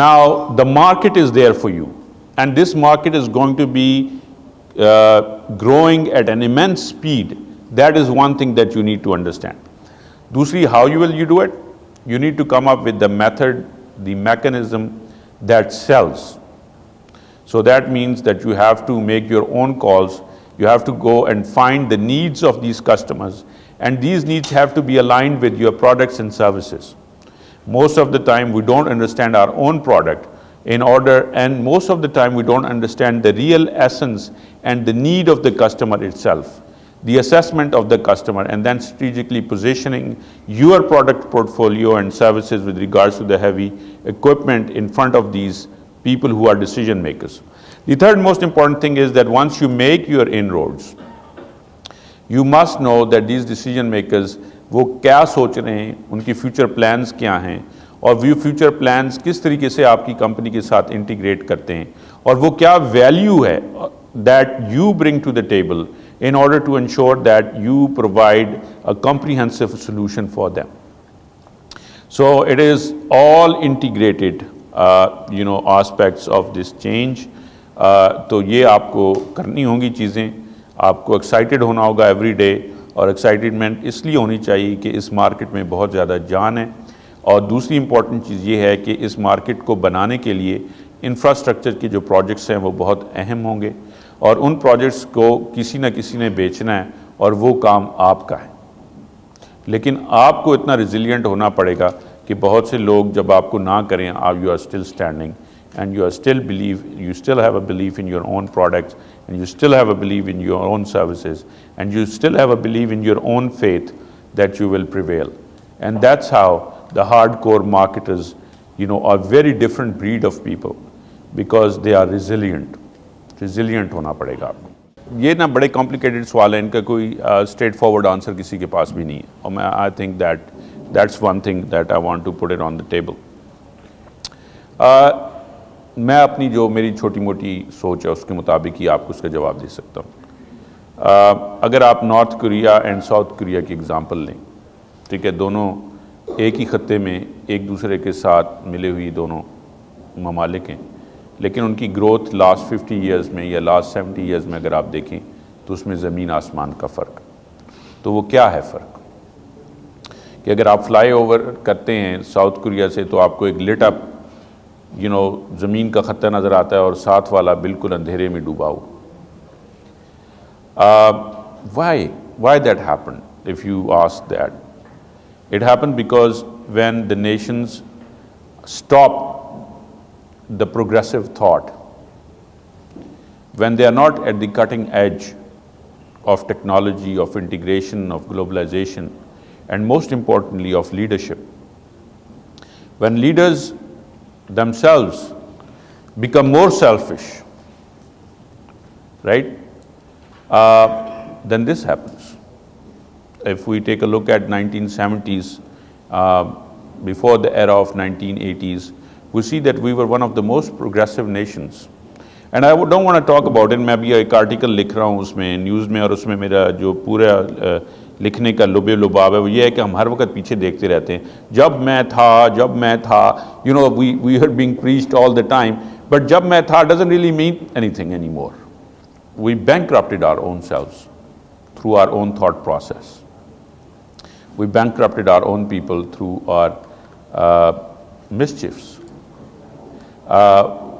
now the market is there for you, and this market is going to be growing at an immense speed. That is one thing that you need to understand. Dusri, how will you do it? You need to come up with the method, the mechanism that sells. So that means that you have to make your own calls. You have to go and find the needs of these customers, and these needs have to be aligned with your products and services. Most of the time we don't understand our own product and most of the time we don't understand the real essence and the need of the customer itself, the assessment of the customer, and then strategically positioning your product portfolio and services with regards to the heavy equipment in front of these people who are decision makers. The third most important thing is that once you make your inroads, you must know that these decision makers वो क्या सोच रहे हैं, उनकी future plans क्या हैं, और वो फ्यूचर प्लान्स किस तरीके से आपकी कंपनी के साथ इंटीग्रेट करते हैं, और वो क्या वैल्यू है that you bring to the table in order to ensure that you provide a comprehensive solution for them. So it is all integrated aspects of this change. तो ये आपको करनी होंगी चीज़ें, आपको एक्साइटेड होना होगा एवरी डे, और एक्साइटमेंट इसलिए होनी चाहिए कि इस मार्केट में बहुत ज़्यादा जान है। और दूसरी इंपॉर्टेंट चीज़ ये है कि इस मार्केट को बनाने के लिए इंफ्रास्ट्रक्चर के जो प्रोजेक्ट्स हैं वो बहुत अहम होंगे, और उन प्रोजेक्ट्स को किसी न किसी ने बेचना है, और वो काम आपका है। लेकिन आपको इतना रिजिलियंट होना पड़ेगा कि बहुत से लोग जब आपको ना करें, आप you are still standing, and you still have a belief in your own products, and you still have a belief in your own services, and you still have a belief in your own faith that you will prevail. And that's how the hardcore marketers, are very different breed of people, because they are resilient होना पड़ेगा आपको। ये ना बड़े complicated सवाल हैं, इनका कोई straight forward answer किसी के पास भी नहीं है, और मैं I think that's one thing that I want to put it on the table. मैं अपनी जो मेरी छोटी मोटी सोच है उसके मुताबिक ही आपको उसका जवाब दे सकता हूँ। अगर आप north Korea and south Korea की एग्ज़ाम्पल लें, ठीक है, दोनों एक ही खत्ते में एक दूसरे के साथ मिले हुई दोनों ममालिक हैं, लेकिन उनकी ग्रोथ लास्ट 50 ईयर्स में या लास्ट 70 ईयर्स में अगर आप देखें तो उसमें ज़मीन आसमान का फ़र्क। तो वो क्या है फ़र्क कि अगर आप फ्लाई ओवर करते हैं साउथ कोरिया से तो आपको एक लिट अप ज़मीन का खत्ता नज़र आता है और साथ वाला बिल्कुल अंधेरे में डूबा हो। Why that happened? If you ask that, it happened because when the nations stop the progressive thought, when they are not at the cutting edge of technology, of integration, of globalization, and most importantly of leadership, when leaders themselves become more selfish, right, then this happens. If we take a look at 1970s, before the era of 1980s, we see that we were one of the most progressive nations. And I don't want to talk about it. मैं भी एक article लिख रहा हूँ उसमें news में, और उसमें मेरा जो पूरा लिखने का लुबे लुबाब है वो ये है कि हम हर वक्त पीछे देखते रहते हैं। जब मैं था, we are being preached all the time, but जब मैं था doesn't really mean anything anymore. We bankrupted our own selves through our own thought process. We bankrupted our own people through our mischiefs.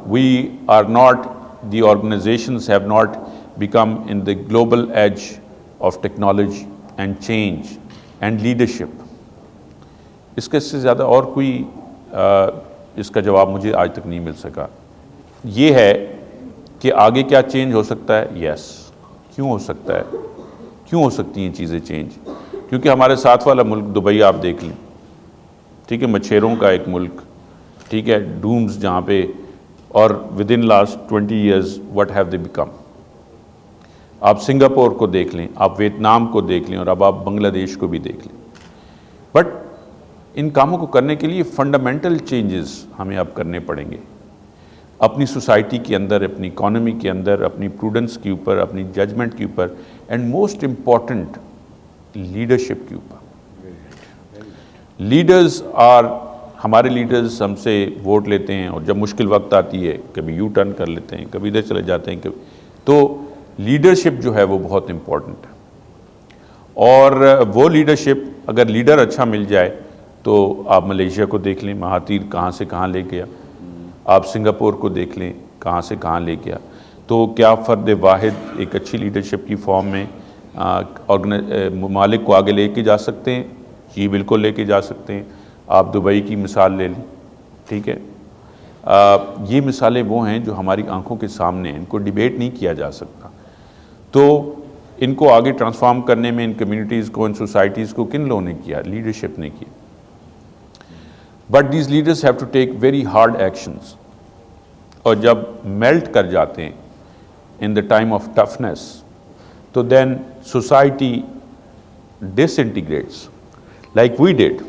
We are not, the organizations have not become in the global edge of technology and change and leadership. इसके से ज़्यादा और कोई इसका जवाब मुझे आज तक नहीं मिल सका। ये है कि आगे क्या चेंज हो सकता है? यस। क्यों हो सकता है? क्यों हो सकती हैं चीज़ें चेंज? क्योंकि हमारे साथ वाला मुल्क दुबई आप देख लें, ठीक है, मच्छरों का एक मुल्क, ठीक है, डूम्स जहाँ पे, और with in last 20 years what have they become. आप सिंगापुर को देख लें, आप वियतनाम को देख लें, और अब आप बांग्लादेश को भी देख लें। बट इन कामों को करने के लिए फंडामेंटल चेंजेस हमें अब करने पड़ेंगे, अपनी सोसाइटी के अंदर, अपनी इकोनॉमी के अंदर, अपनी प्रूडेंस के ऊपर, अपनी जजमेंट के ऊपर, एंड मोस्ट इम्पॉर्टेंट लीडरशिप के ऊपर। लीडर्स आर, हमारे लीडर्स हमसे वोट लेते हैं और जब मुश्किल वक्त आती है कभी यू टर्न कर लेते हैं, कभी इधर चले जाते हैं, कभी, तो लीडरशिप जो है वो बहुत इम्पॉर्टेंट है। और वो लीडरशिप, अगर लीडर अच्छा मिल जाए तो आप मलेशिया को देख लें, महातीर कहाँ से कहाँ ले गया, आप सिंगापुर को देख लें कहाँ से कहाँ ले गया। तो क्या फ़र्द वाहिद एक अच्छी लीडरशिप की फॉर्म में ममालिक को आगे लेके जा सकते हैं? जी बिल्कुल लेके जा सकते हैं। आप दुबई की मिसाल ले लें, ठीक है, ये मिसालें वो हैं जो हमारी आंखों के सामने हैं, इनको डिबेट नहीं किया जा सकता। तो इनको आगे ट्रांसफॉर्म करने में इन कम्युनिटीज़ को, इन सोसाइटीज़ को किन लोगों ने किया? लीडरशिप ने किया। But these leaders have to take very hard actions, और जब मेल्ट कर जाते हैं in the time of toughness, तो then society disintegrates like we did.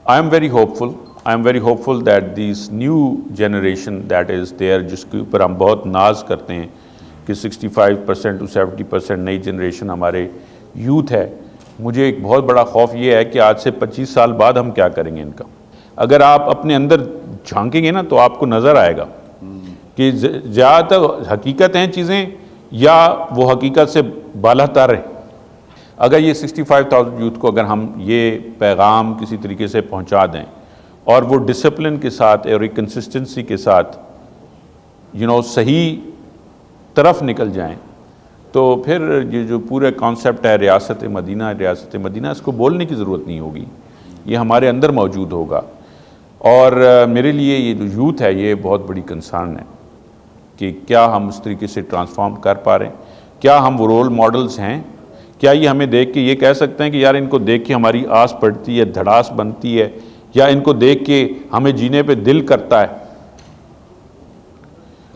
I am very hopeful that this new generation that is there, जिसके ऊपर हम बहुत नाज करते हैं कि 65% to 70% नई जनरेशन हमारे यूथ है। मुझे एक बहुत बड़ा खौफ ये है कि आज से 25 साल बाद हम क्या करेंगे इनका। अगर आप अपने अंदर झांकेंगे ना तो आपको नज़र आएगा कि ज़्यादातर हकीकत हैं चीज़ें या वो हकीकत से बालातर है। अगर ये 65,000 यूथ को अगर हम ये पैगाम किसी तरीके से पहुंचा दें और वो डिसिप्लिन के साथ और एक कंसिस्टेंसी के साथ सही तरफ निकल जाएं, तो फिर ये जो पूरा कॉन्सेप्ट है रियासत मदीना, इसको बोलने की ज़रूरत नहीं होगी, ये हमारे अंदर मौजूद होगा। और मेरे लिए ये जो यूथ है ये बहुत बड़ी कंसर्न है कि क्या हम उस तरीके से ट्रांसफॉर्म कर पा रहे हैं, क्या हम वो रोल मॉडल्स हैं, क्या ये हमें देख के ये कह सकते हैं कि यार इनको देख के हमारी आस पड़ती है, धड़ास बनती है, या इनको देख के हमें जीने पे दिल करता है।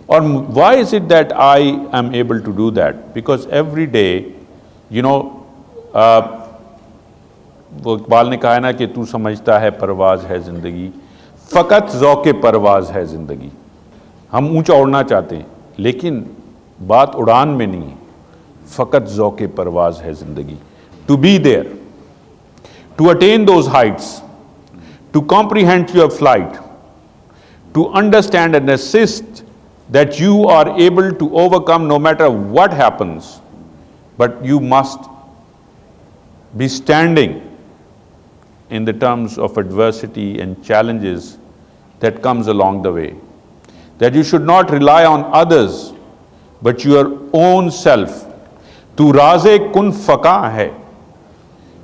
और why is it that I am able to do that? Because every day वो इकबाल ने कहा है ना कि तू समझता है परवाज़ है ज़िंदगी, फ़कत ज़ौक़े परवाज़ है ज़िंदगी। हम ऊंचा उड़ना चाहते हैं लेकिन बात उड़ान में नहीं है, फ़कत ज़ौक़े परवाज़ है ज़िंदगी। To be there, to attain those heights, to comprehend your flight, to understand and assist that you are able to overcome no matter what happens, but you must be standing in the terms of adversity and challenges that comes along the way. That you should not rely on others, but your own self. तू राज़े कुन फ़का है,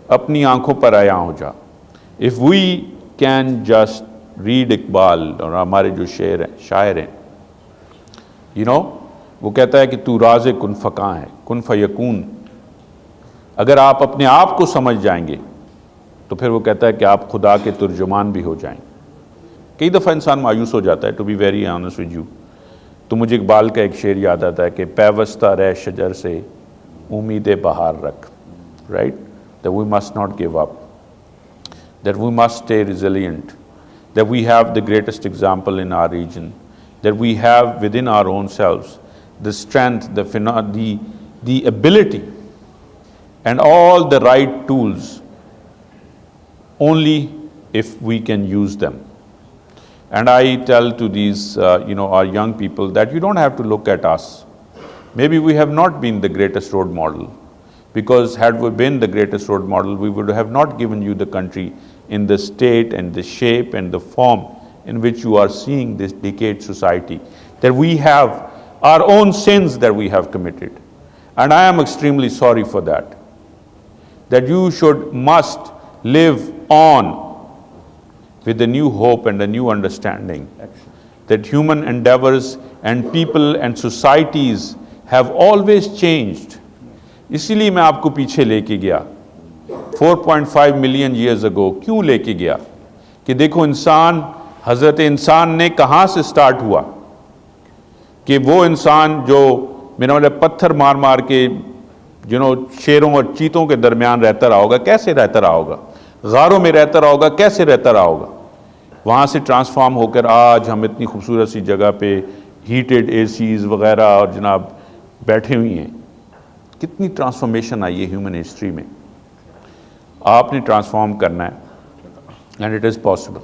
अपनी आंखों पर आया हो जा. If we can just read Iqbal और हमारे जो शायर हैं, you know, वो कहता है कि तू राज़े कुन फ़का है, कुन फ़यकून. अगर आप अपने आप को समझ जाएंगे तो फिर वो कहता है कि आप खुदा के तर्जुमान भी हो जाएंगे. कई दफ़ा इंसान मायूस हो जाता है, to be very honest with you. तो मुझे इकबाल का एक शेर याद आता है कि पैवस्ता रह शजर से उम्मीद बहार रख. Right, that we must not give up, that we must stay resilient, that we have the greatest example in our region, that we have within our own selves the strength, the ability and all the right tools only if we can use them. And I tell to these, our young people that you don't have to look at us. Maybe we have not been the greatest role model, because had we been the greatest role model, we would have not given you the country in the state and the shape and the form in which you are seeing this decayed society. That we have our own sins that we have committed. And I am extremely sorry for that. That you must live on with a new hope and a new understanding. That human endeavors and people and societies have always changed. इसीलिए मैं आपको पीछे लेके गया 4.5 million years ago. क्यों लेके गया? कि देखो इंसान, हजरत इंसान ने कहाँ से स्टार्ट हुआ. कि वो इंसान जो मेरा मतलब पत्थर मार मार के शेरों और चीतों के दरमियान रहता रहा होगा, कैसे रहता रहा होगा, गारों में रहता रहा होगा, कैसे रहता रहा होगा, वहाँ से ट्रांसफॉर्म होकर आज हम इतनी खूबसूरत सी जगह पे हीटेड एसीज वगैरह और जनाब बैठे हुई हैं. कितनी ट्रांसफॉर्मेशन आई है ह्यूमन हिस्ट्री में. आपने ट्रांसफॉर्म करना है, एंड इट इज़ पॉसिबल.